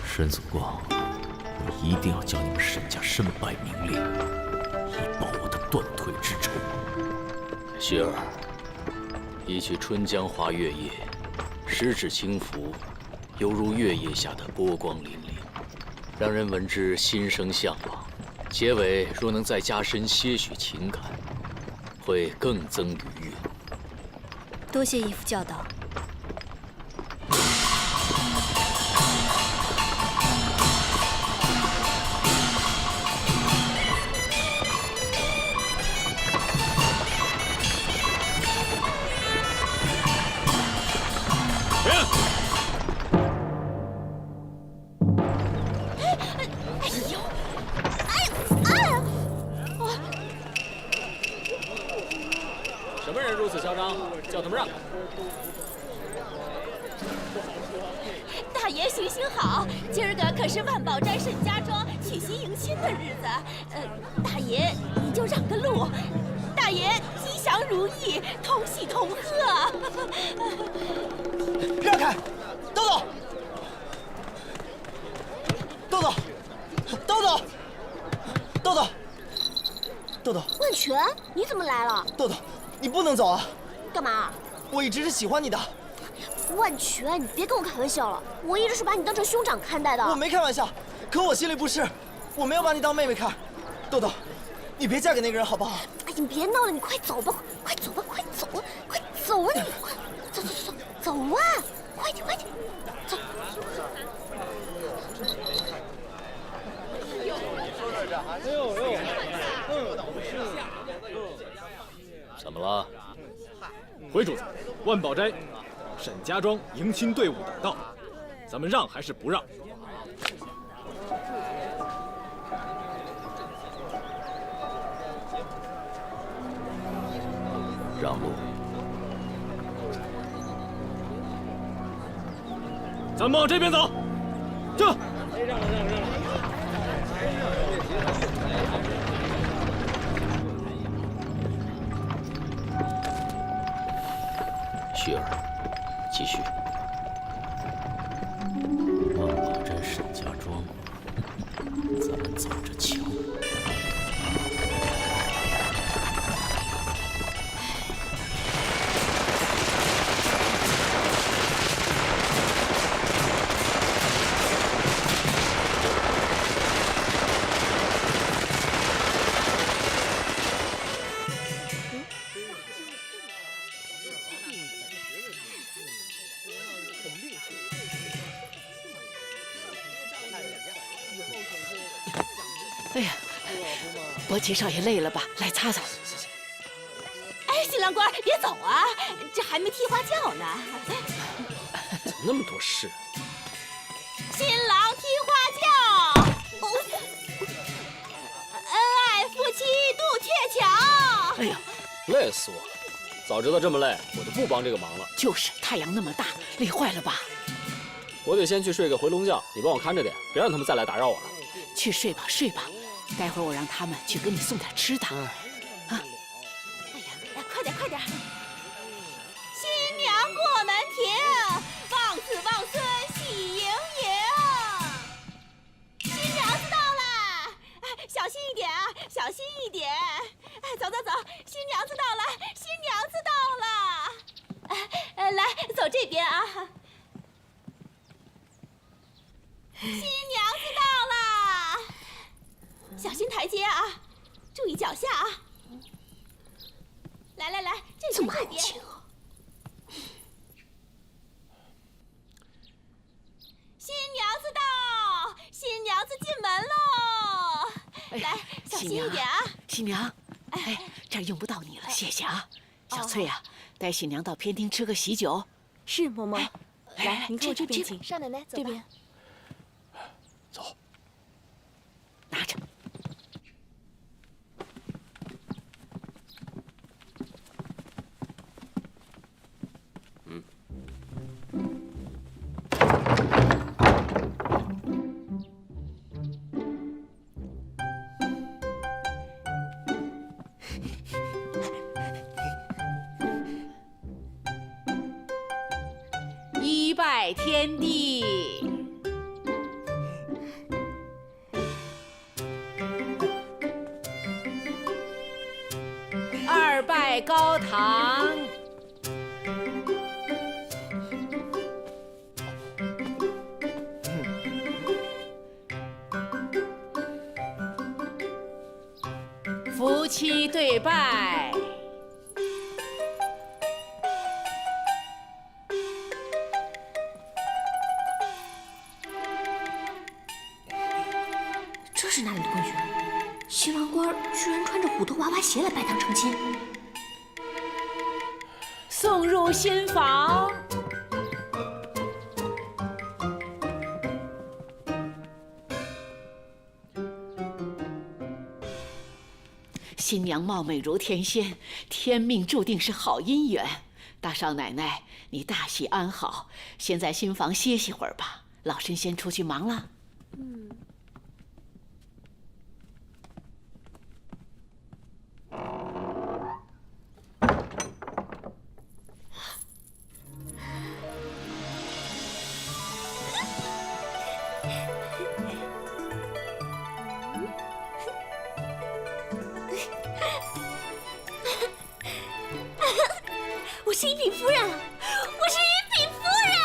沈祖光，我一定要叫你们沈家身败名裂，以报我的断腿之仇。雪儿，一曲《春江花月夜》，十指轻拂，犹如月夜下的波光粼粼，让人闻之心生向往。结尾若能再加深些许情感，会更增余韵。多谢义父教导。什么人如此嚣张？叫他们让开！大爷行行好，今儿个可是万宝斋沈家庄娶亲迎亲的日子，大爷你就让个路，大爷吉祥如意，同喜同贺。让开，豆豆，豆豆，豆豆，豆豆，豆豆。万全，你怎么来了？豆豆，你不能走啊！干嘛？我一直是喜欢你的。万全，你别跟我开玩笑了，我一直是把你当成兄长看待的。我没开玩笑，可我心里不是，我没有把你当妹妹看。豆豆，你别嫁给那个人好不好？哎，你别闹了，你快走吧，快走吧，快走啊，快走啊你！快走走走走啊！快点快点，走。怎么了？回主子，万宝斋、沈家庄迎亲队伍等到，咱们让还是不让？让路。咱们往这边走。这。让了。雪儿，继续。万宝斋沈家庄，咱们走着瞧。哎呀，伯奇少爷累了吧？来擦擦。哎，新郎官别走啊，这还没踢花轿呢。怎么那么多事？新郎踢花轿，恩爱夫妻渡鹊桥。哎呀，累死我了！早知道这么累，我就不帮这个忙了。就是太阳那么大，累坏了吧？我得先去睡个回笼觉，你帮我看着点，别让他们再来打扰我了。去睡吧，睡吧。待会儿我让他们去给你送点吃的。啊！哎呀，快点快点！新娘过门庭，望子望孙喜盈盈。新娘子到了，小心一点啊，小心一点。走走走，新娘子到了，新娘子到了。来，走这边啊。新娘子到了，小心台阶啊，注意脚下啊。来来来，这边这边。新娘子到，新娘子进门喽。来，小心一点啊。新娘，哎，这儿用不到你了，谢谢啊。小翠啊，带新娘到偏厅吃个喜酒。是嬷嬷。来，您跟我这边请。少奶奶，走吧。这边。走。拿着。一拜天地，二拜高堂，夫妻对拜。这是哪里的规矩？新郎官居然穿着虎头娃娃鞋来拜堂成亲。送入新房。新娘貌美如天仙，天命注定是好姻缘。大少奶奶，你大喜安好，先在新房歇息会儿吧。老身先出去忙了。我是一品夫人，我是一品夫人。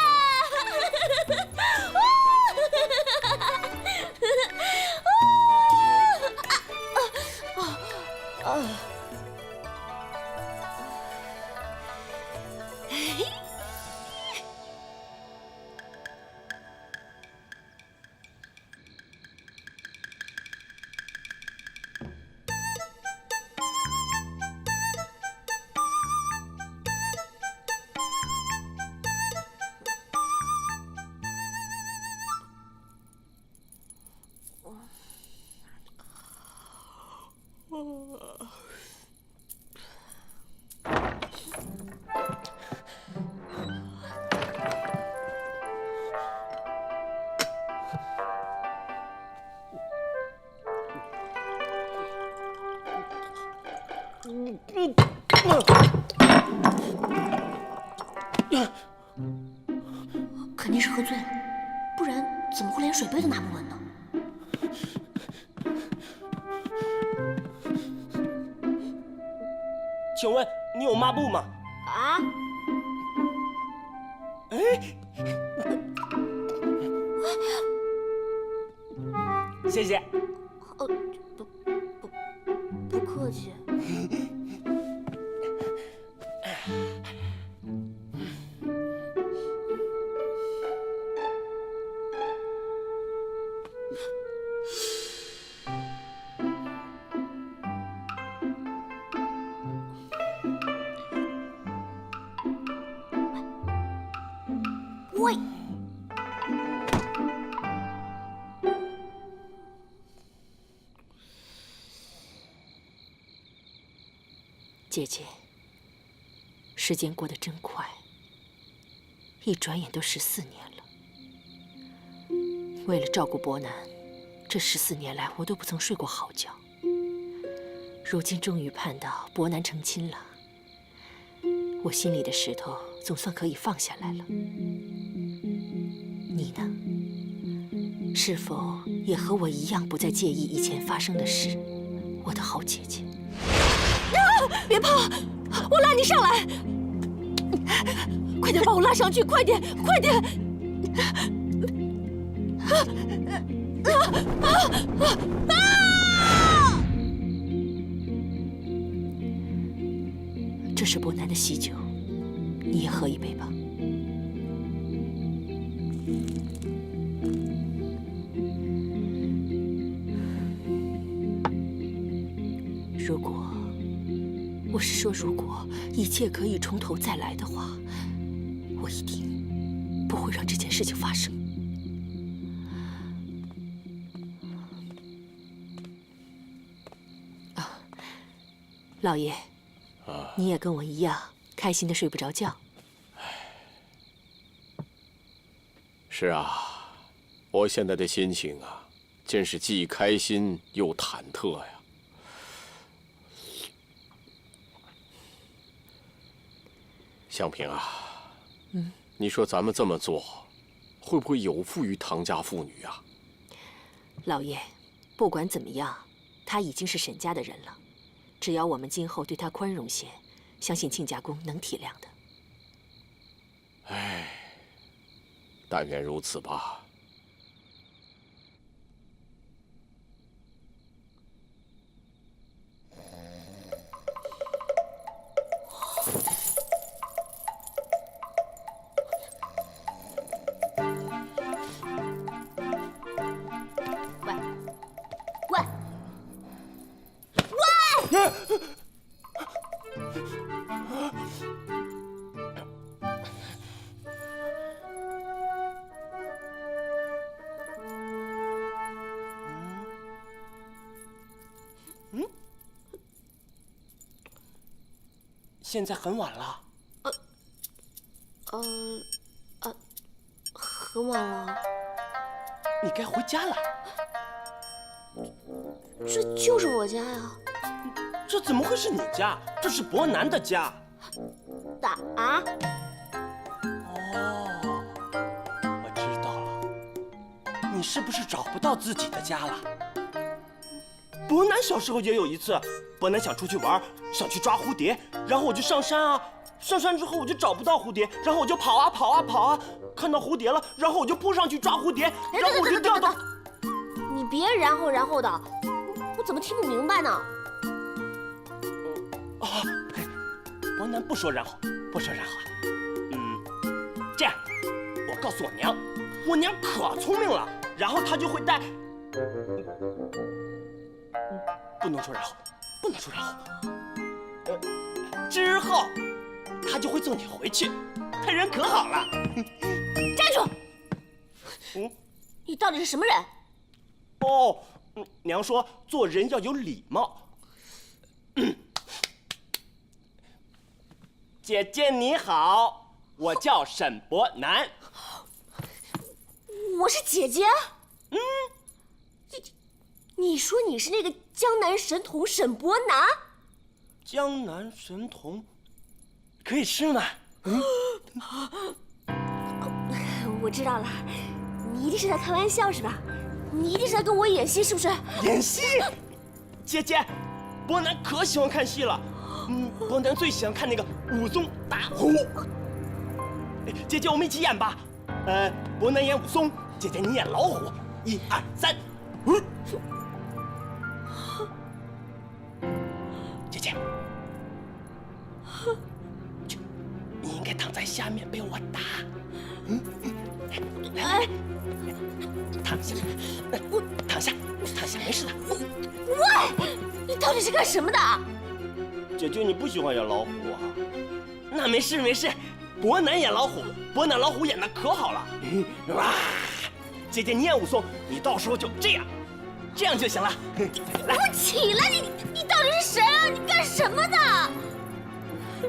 肯定是喝醉了，不然怎么会连水杯都拿不稳呢？请问你有抹布吗？啊？哎，谢谢。不客气。喂，姐姐，时间过得真快，一转眼都14年了。为了照顾伯南，这14年来我都不曾睡过好觉。如今终于盼到伯南成亲了，我心里的石头总算可以放下来了。你呢？是否也和我一样不再介意以前发生的事，我的好姐姐？别跑！我拉你上来！快点把我拉上去！快点，快点！这是伯南的喜酒，你也喝一杯吧。如果，我是说，如果一切可以从头再来的话，我一定不会让这件事情发生。啊，老爷，你也跟我一样开心的睡不着觉。是啊，我现在的心情啊，真是既开心又忐忑呀。香萍啊，你说咱们这么做，会不会有负于唐家妇女啊？老爷，不管怎么样，他已经是沈家的人了，只要我们今后对他宽容些，相信亲家公能体谅的。唉，但愿如此吧。现在很晚了。很晚了。你该回家了。这就是我家呀。这怎么会是你家？这是伯南的家。啊？哦，我知道了。你是不是找不到自己的家了？伯南小时候也有一次，伯南想出去玩，想去抓蝴蝶，然后我就上山啊。上山之后我就找不到蝴蝶，然后我就跑啊跑啊跑啊，看到蝴蝶了，然后我就扑上去抓蝴蝶，然后我就掉到……你别然后的，我怎么听不明白呢？伯南不说然后，不说然后啊。这样，我告诉我娘可聪明了，然后她就会带……不能说然后，不能说然后。之后，她就会送你回去，她人可好了。站住！你到底是什么人？哦，娘说做人要有礼貌。姐姐你好，我叫沈伯南。我是姐姐。你说你是那个江南神童沈伯南？江南神童，可以吃吗？我知道了，你一定是在开玩笑是吧？你一定是在跟我演戏是不是？演戏？姐姐，伯南可喜欢看戏了。伯南最喜欢看那个武松打虎。姐姐，我们一起演吧。伯南演武松，姐姐你演老虎。1、2、3，姐姐，你应该躺在下面被我打。来，躺下，躺下，没事的。喂，你到底是干什么的？姐姐，你不喜欢演老虎啊？那没事，伯南演老虎，伯南老虎演的可好了。哇，姐姐你演武松，你到时候就这样就行了。来，我起来！你到底是谁啊？你干什么的？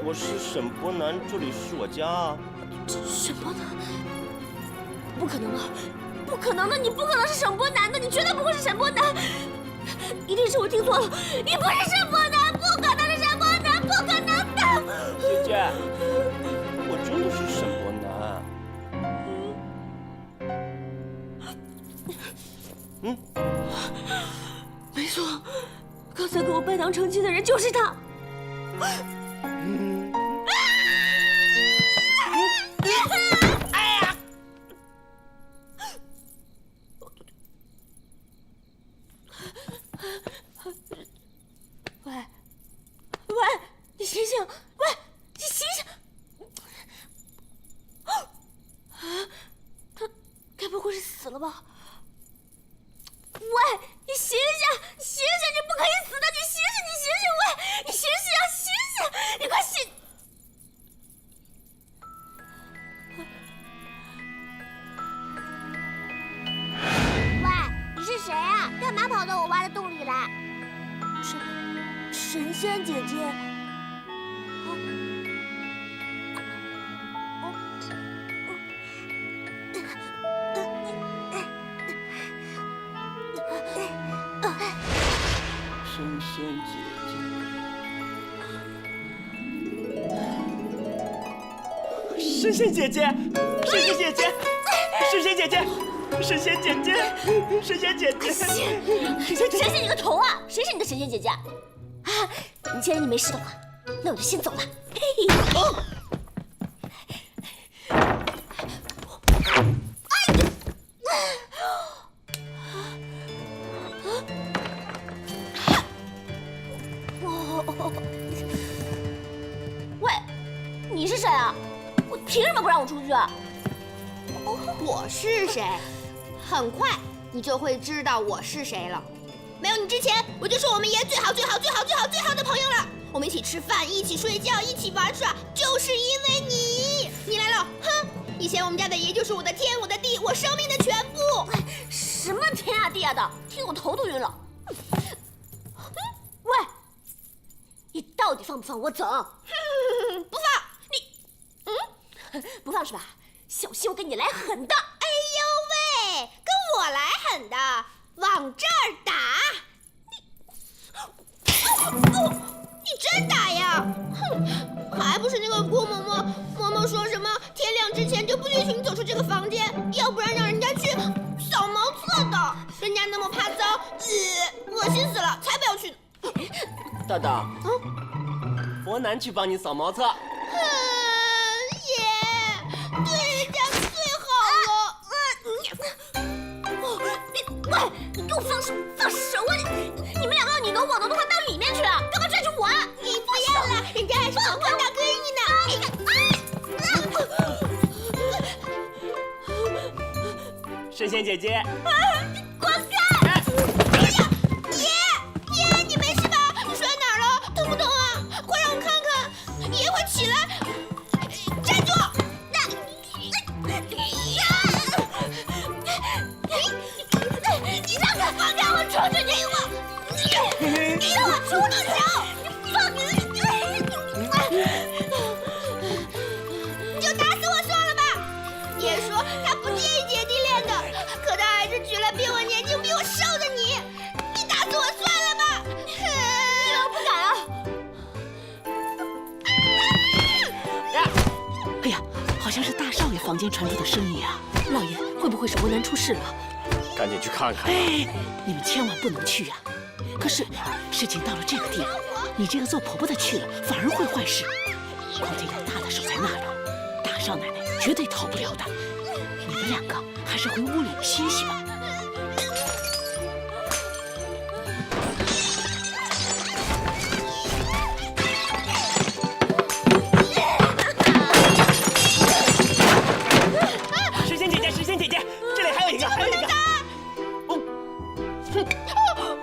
我是沈伯南，这里是我家啊。沈伯南？不可能啊！不可能的，你不可能是沈伯南的，你绝对不会是沈伯南，一定是我听错了，你不是沈伯南，不可能是沈伯南，不可能的。姐姐，我真的是沈伯南。没错，刚才跟我拜堂成亲的人就是他。喂，你醒醒！喂，你醒醒！他该不会是死了吧？喂，你醒醒！醒醒！你不可以死的！你醒醒！你醒醒！喂，你醒醒啊！醒醒！你快醒！喂，你是谁啊？干嘛跑到我挖的洞里来？神仙姐姐。神仙姐姐，神仙姐姐，神仙姐姐，神仙姐姐，神仙姐姐，神仙姐姐，神仙你个头啊！谁是你的神仙姐姐啊？既然你没事的话，那我就先走了。嘿嘿。喂，你是谁啊？我凭什么不让我出去啊？我是谁？很快你就会知道我是谁了。没有你之前，我就是我们爷最好的朋友了。我们一起吃饭，一起睡觉，一起玩耍，就是因为你。你来了，哼！以前我们家的爷就是我的天，我的地，我生命的全部。什么天啊地啊的，听我头都晕了。喂，你到底放不放我走？不放！你，不放是吧？小心我跟你来狠的！哎呦喂，跟我来狠的，往这儿打！你真打呀？哼，还不是那个郭嬷嬷，嬷嬷说什么天亮之前就不允许你走出这个房间，要不然让人家去扫茅厕的。人家那么怕脏，恶心死了，才不要去呢。豆豆，伯南去帮你扫茅厕。对人家最好了。喂，你给我放手啊！你们两个你侬我侬的话到里面去啊！干嘛拽着我啊？你不要了，人家还是好好大闺女呢。神仙姐姐，滚开！爷，你没事吧？你摔哪儿了？痛不痛啊？快让我看看，爷会起来。站住！你让开！放开我！出去！你让我出去！你放开！你就打死我算了吧。爷说他不介意姐弟恋的，可他还是娶了比我年轻、比我瘦的你。你打死我算了吧。你要不敢啊？哎呀，好像是大少爷房间传出的声音啊！老爷，会不会是伯南出事了？赶紧去看看。哎，你们千万不能去呀！可是事情到了这个地步，你这个做婆婆的去了，反而会坏事。况且有大的守在那里，大少奶奶绝对逃不了的。你们两个还是回屋里歇息吧。神仙姐姐，神仙姐姐，这里还有一个，还有一个。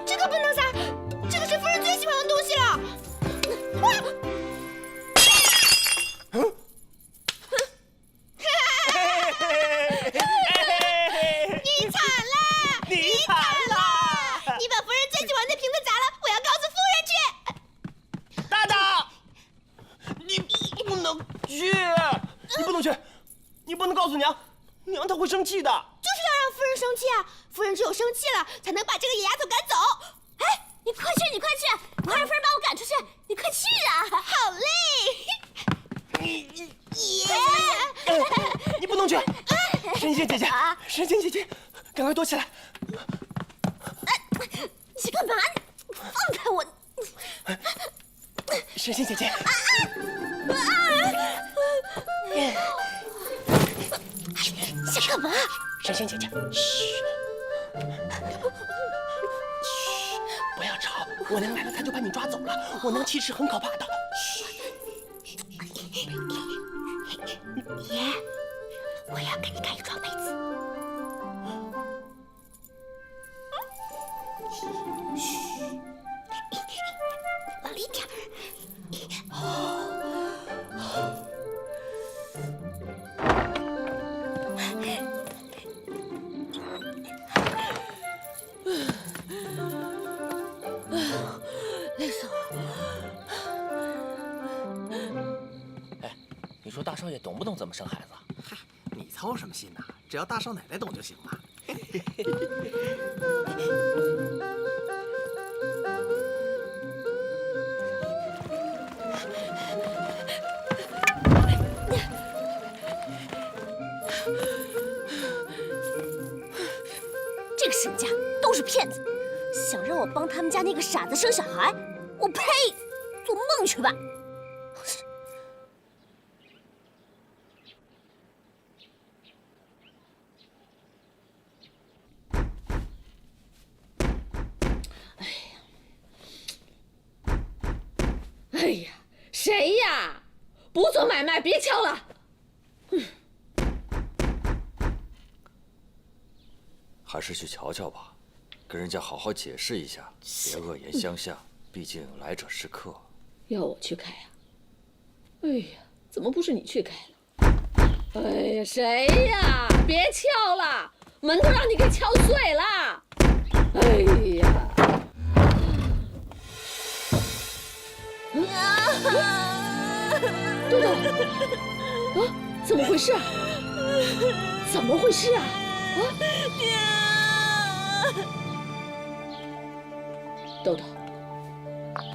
这个不能撒，这个是夫人最喜欢的东西了。要去！你不能去，你不能告诉娘，娘她会生气的。就是要让夫人生气啊！夫人只有生气了，才能把这个野丫头赶走。哎，你快去，你快去，不让夫人把我赶出去，你快去啊！好嘞！你不能去！神仙姐姐，神仙姐姐，赶快躲起来！你干嘛？放开我！神仙姐姐，想干嘛？神仙姐姐，嘘，嘘，不要吵，我娘来了，她就把你抓走了。我娘其实很可怕的。嘘。爷，我要给你盖一床被子。嘘，往里点。累死我了。哎，你说大少爷懂不懂怎么生孩子？嗨，你操什么心呐？只要大少奶奶懂就行了。这个沈家都是骗子，想让我帮他们家那个傻子生小孩，我呸！做梦去吧！哎呀，谁呀？不做买卖别敲了。还是去瞧瞧吧，跟人家好好解释一下，别恶言相向。毕竟来者是客。要我去开啊？哎呀，怎么不是你去开了？哎呀，谁呀？别敲了，门都让你给敲碎了。哎呀！豆豆，啊，怎么回事啊？怎么回事啊？啊！豆豆，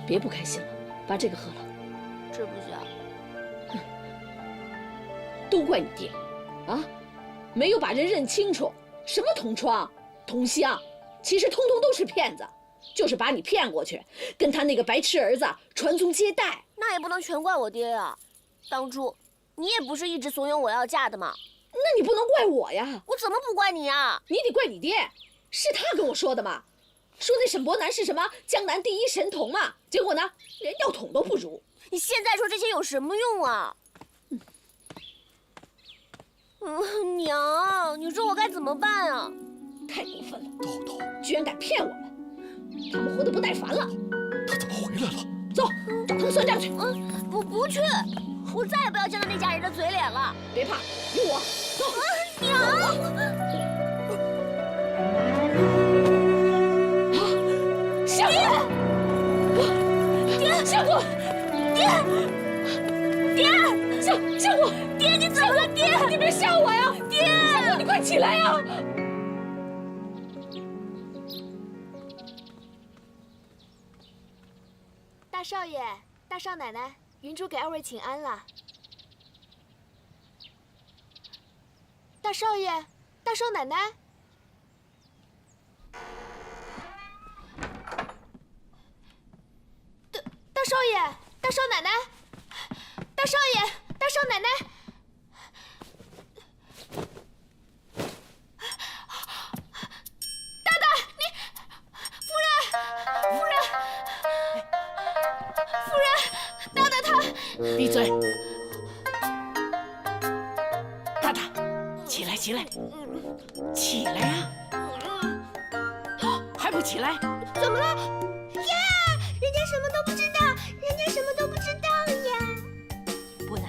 别不开心了，把这个喝了。吃不下。哼，都怪你爹，啊，没有把人认清楚。什么同窗、同乡，其实通通都是骗子，就是把你骗过去，跟他那个白痴儿子传宗接代。那也不能全怪我爹呀，当初你也不是一直怂恿我要嫁的嘛。那你不能怪我呀！我怎么不怪你呀？你得怪你爹，是他跟我说的嘛，说那沈伯南是什么江南第一神童嘛，结果呢，连药桶都不如。你现在说这些有什么用啊？娘，你说我该怎么办啊？太过分了，豆豆居然敢骗我们，他们活得不耐烦了。他怎么回来了？走，找他们算账去。我不去，我再也不要见到那家人的嘴脸了。别怕，有我。走。娘。相公，爹，相公，爹，相公，爹，你怎么了？爹，你别吓我呀！爹，相公，你快起来呀！大少爷、大少奶奶，云主给二位请安了。大少爷、大少奶奶。大少爷、大少奶奶，大少爷、大少奶奶，大大，你，夫人，大大他，闭嘴！大大，起来，起来，起来呀！还不起来？怎么了？呀，人家什么都不知道，人家什么都不知道呀。伯南，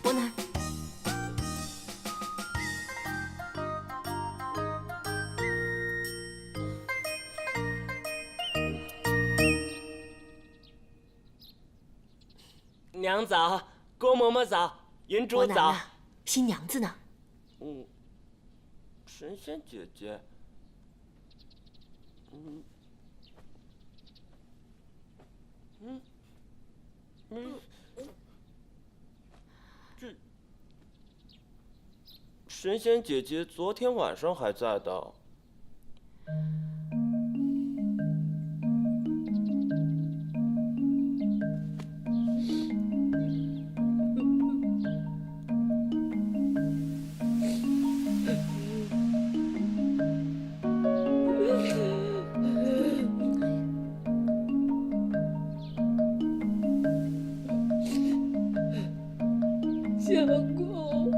伯南，娘早，郭嬷嬷早，银珠早。新娘子呢？神仙姐姐。这神仙姐姐昨天晚上还在的。相公，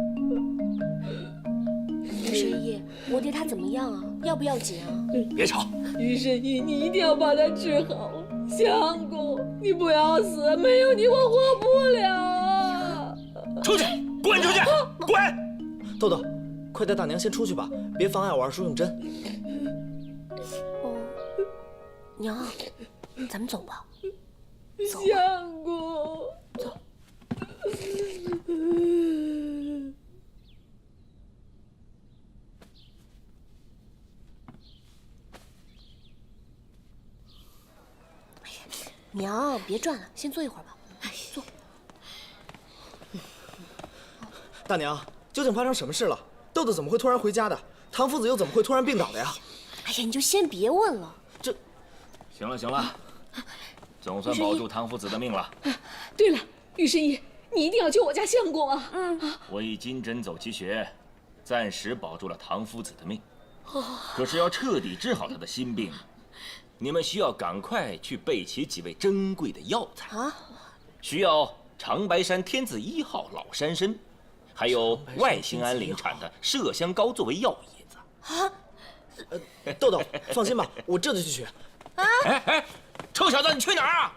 余神医，我爹他怎么样啊？要不要紧啊？别吵！余神医，你一定要把他治好。相公，你不要死，没有你我活不了。出去，滚出去，滚！豆豆，快带大娘先出去吧，别妨碍我二叔用针。哦，娘，咱们走吧。走吧。相公，走。娘，别转了，先坐一会儿吧。坐。大娘，究竟发生什么事了？豆豆怎么会突然回家的？唐夫子又怎么会突然病倒的呀？哎呀，你就先别问了。行了行了，总算保住唐夫子的命了。对了，余神医，你一定要救我家相公啊！我以金针走其穴，暂时保住了唐夫子的命。可是要彻底治好他的心病，你们需要赶快去备齐几味珍贵的药材啊！需要长白山天子1号老山参，还有外兴安岭产的麝香膏作为药引子啊。豆豆，放心吧，我这就去取。哎，臭小子，你去哪儿啊？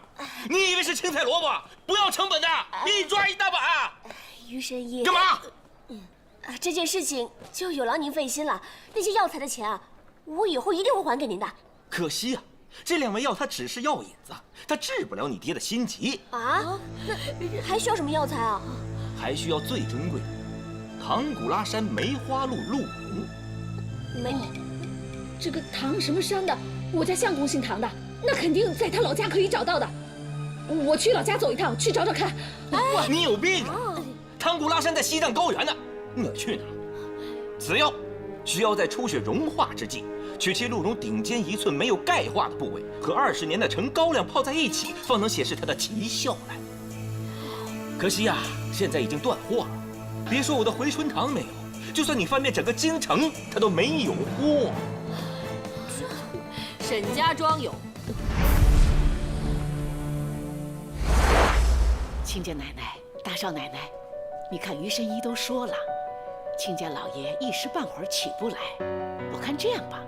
你以为是青菜萝卜？不要成本的，一抓一大把。余神医，干嘛？这件事情就有劳您费心了。那些药材的钱啊，我以后一定会还给您的。可惜啊，这2味药它只是药引子，它治不了你爹的心急啊。那还需要什么药材啊？还需要最珍贵的唐古拉山梅花鹿鹿茸。这个唐什么山的，我家相公姓唐的，那肯定在他老家可以找到的。我去老家走一趟，去找找看。你有病啊！唐古拉山在西藏高原呢，你去哪儿？此药需要在初雪融化之际，取其鹿茸顶尖1寸没有钙化的部位，和20年的陈高粱泡在一起，方能显示它的奇效来。可惜呀，现在已经断货了。别说我的回春堂没有，就算你翻遍整个京城，它都没有货。沈家庄有。亲家奶奶、大少奶奶，你看余神医都说了，亲家老爷一时半会儿起不来。我看这样吧，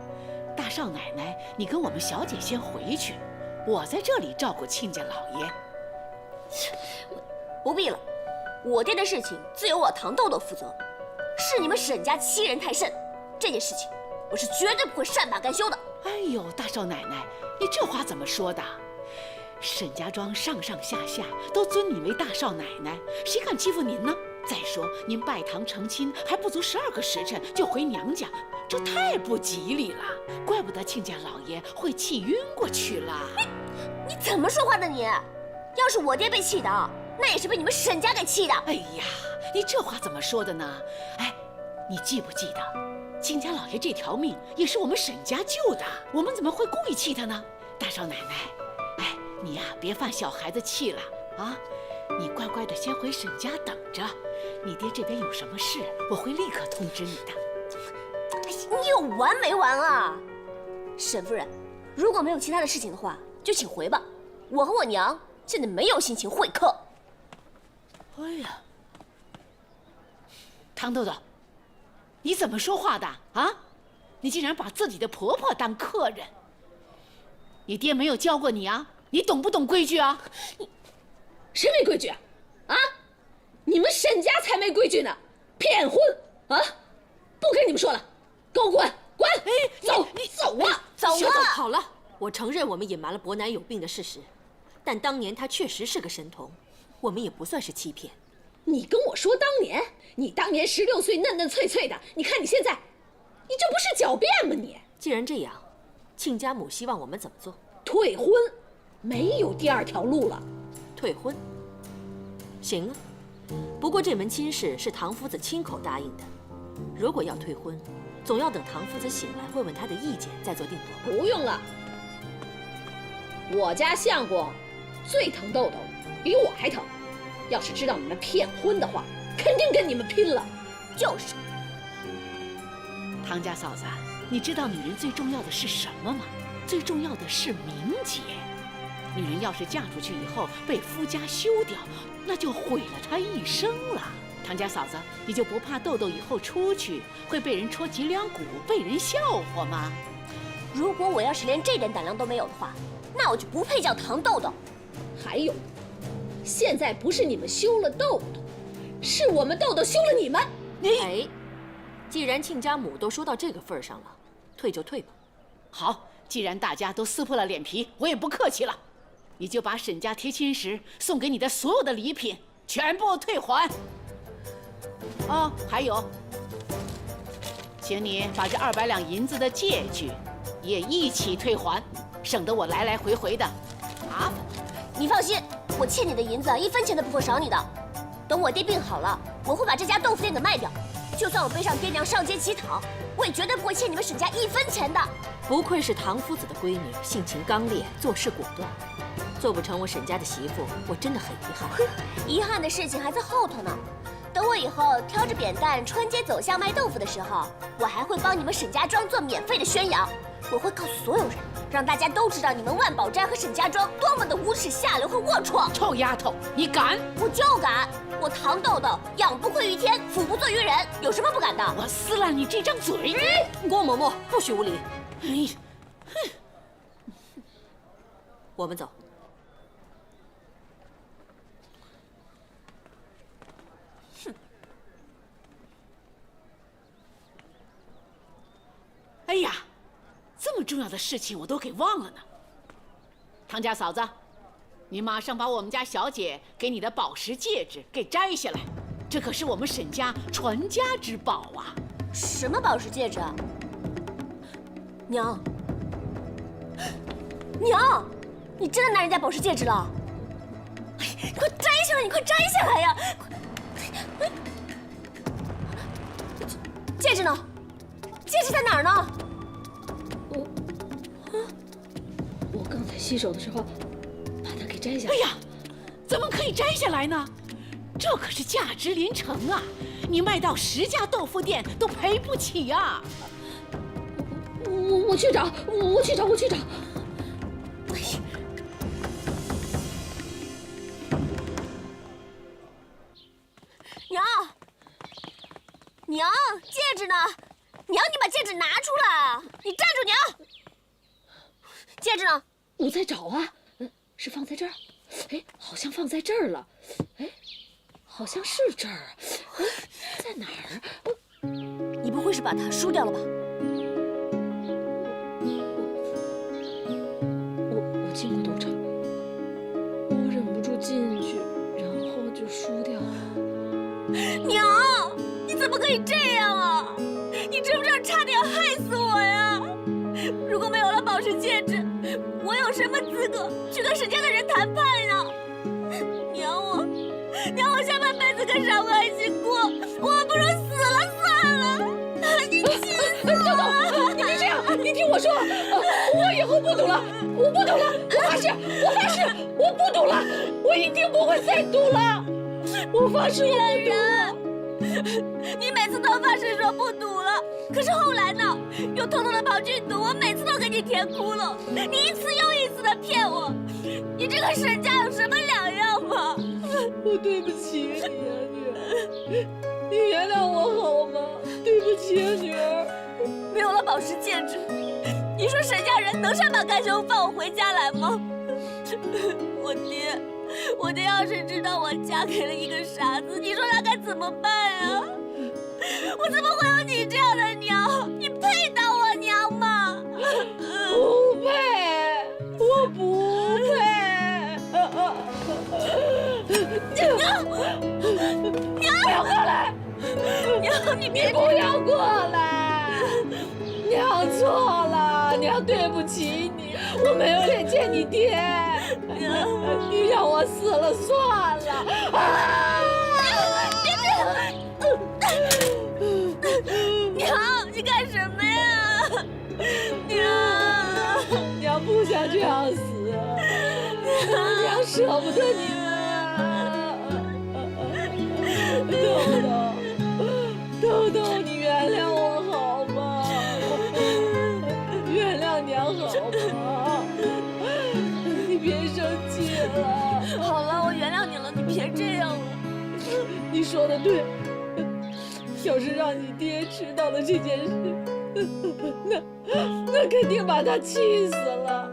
大少奶奶，你跟我们小姐先回去，我在这里照顾亲家老爷。不必了，我爹的事情自有我唐豆豆负责。是你们沈家欺人太甚，这件事情我是绝对不会善罢甘休的。哎呦，大少奶奶，你这话怎么说的？沈家庄上上下下都尊你为大少奶奶，谁敢欺负您呢？再说您拜堂成亲还不足12个时辰就回娘家，这太不吉利了。怪不得亲家老爷会气晕过去了。你怎么说话的你？要是我爹被气倒，那也是被你们沈家给气的。哎呀，你这话怎么说的呢？哎，你记不记得，亲家老爷这条命也是我们沈家救的，我们怎么会故意气他呢？大少奶奶，哎，你呀，别犯小孩子气了啊！你乖乖的先回沈家等着，你爹这边有什么事，我会立刻通知你的。你有完没完啊？沈夫人，如果没有其他的事情的话，就请回吧。我和我娘现在没有心情会客。哎呀，唐豆豆，你怎么说话的啊？你竟然把自己的婆婆当客人！你爹没有教过你啊？你懂不懂规矩啊？谁没规矩啊？啊？你们沈家才没规矩呢！骗婚啊！不跟你们说了，给我滚！滚！走！你走啊！走啊！好了，我承认我们隐瞒了伯南有病的事实，但当年他确实是个神童，我们也不算是欺骗。你跟我说当年，你当年16岁嫩嫩脆脆的，你看你现在，你这不是狡辩吗你？既然这样，亲家母希望我们怎么做？退婚，没有第二条路了。退婚？行啊，不过这门亲事是唐夫子亲口答应的，如果要退婚，总要等唐夫子醒来问问他的意见，再做定夺。不用了，我家相公最疼豆豆，比我还疼。要是知道你们骗婚的话，肯定跟你们拼了。就是。唐家嫂子，你知道女人最重要的是什么吗？最重要的是名节。女人要是嫁出去以后被夫家休掉，那就毁了她一生了。唐家嫂子，你就不怕豆豆以后出去会被人戳脊梁骨，被人笑话吗？如果我要是连这点胆量都没有的话，那我就不配叫唐豆豆。还有，现在不是你们休了豆豆，是我们豆豆休了你们。哎，既然亲家母都说到这个份上了，退就退吧。好，既然大家都撕破了脸皮，我也不客气了，你就把沈家贴亲时送给你的所有的礼品全部退还。哦，还有，请你把这200两银子的借据也一起退还，省得我来来回回的麻烦。你放心，我欠你的银子1分钱都不会少你的。等我爹病好了，我会把这家豆腐店给卖掉。就算我背上爹娘上街乞讨，我也绝对不会欠你们沈家1分钱的。不愧是唐夫子的闺女，性情刚烈，做事果断。做不成我沈家的媳妇，我真的很遗憾。遗憾的事情还在后头呢。等我以后挑着扁担穿街走巷卖豆腐的时候，我还会帮你们沈家庄做免费的宣扬。我会告诉所有人，让大家都知道你们万宝斋和沈家庄多么的无耻、下流和龌龊。臭丫头，你敢？我就敢！我唐豆豆养不愧于天，俯不作于人，有什么不敢的？我撕烂你这张嘴！郭嬷嬷，不许无礼！我们走。哎呀，这么重要的事情我都给忘了呢。唐家嫂子，你马上把我们家小姐给你的宝石戒指给摘下来，这可是我们沈家传家之宝啊！什么宝石戒指啊？娘，娘，你真的拿人家宝石戒指了？你快摘下来！你快摘下来呀！戒指呢？戒指在哪儿呢？我刚才洗手的时候把它给摘下来。哎呀，怎么可以摘下来呢？这可是价值连城啊！你卖到10家豆腐店都赔不起呀！我去找。娘，戒指呢？娘，你把戒指拿出来！你站住，娘！戒指呢？我在找啊，是放在这儿？哎，好像放在这儿了。哎，好像是这儿。在哪儿？你不会是把它输掉了吧？我进过赌场，我忍不住进去，然后就输掉了。娘，你怎么可以这样啊？你知不知道差点害死我呀？如果没有了宝石戒指，我有什么资格去跟沈家的人谈判呢？娘，我下半辈子跟傻瓜一起过，我还不如死了算了。你气死我了！豆豆，你别这样，你听我说，我以后不赌了，我不赌了，我发誓，我不赌了，我一定不会再赌了，我发誓我不赌了。你每次都发誓说不赌了，可是后来呢，又偷偷的跑去赌，我每次都给你填窟窿，你一次又一次的骗我，你这个沈家有什么两样吗？我对不起你啊，女儿，你原谅我好吗？对不起啊，女儿。没有了宝石戒指，你说沈家人能善罢甘休放我回家来吗？我爹要是知道我嫁给了一个傻子，你说他该怎么办啊？我怎么会有你这样的娘？你配当我娘吗？不配，我不配。你不要过来！娘错了，娘对不起你，我没有脸见你爹。你让我死了算了。娘，你干什么呀？娘不想这样死，娘舍不得你们。豆豆，你原谅我好吗？原谅娘好吗？你别生气了。好了，我原谅你了，你别这样了。你说的对，要是让你爹知道了这件事，那肯定把他气死了。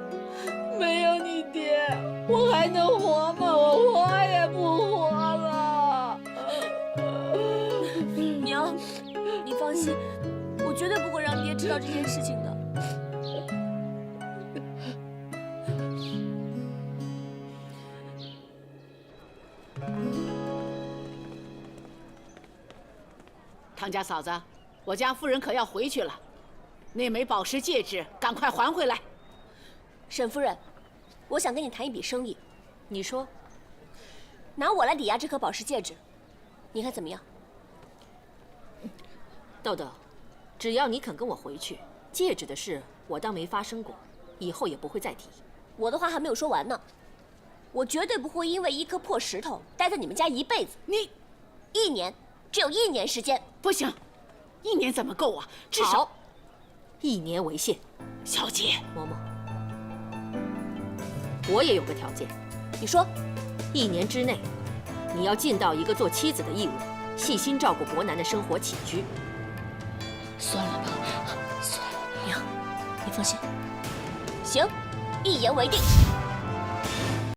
没有你爹，我还能活吗？我活也不活了。娘，你放心，我绝对不会让爹知道这件事情的。唐家嫂子，我家夫人可要回去了，那枚宝石戒指赶快还回来。沈夫人，我想跟你谈一笔生意。你说，拿我来抵押这颗宝石戒指，你看怎么样？豆豆，只要你肯跟我回去，戒指的事我当没发生过，以后也不会再提。我的话还没有说完呢，我绝对不会因为一颗破石头待在你们家一辈子。你，1年，只有1年时间。不行，1年怎么够啊？至少1年为限。小姐，嬷嬷，我也有个条件。你说，1年之内，你要尽到一个做妻子的义务，细心照顾伯南的生活起居。算了吧，算了，娘，你放心。行，一言为定。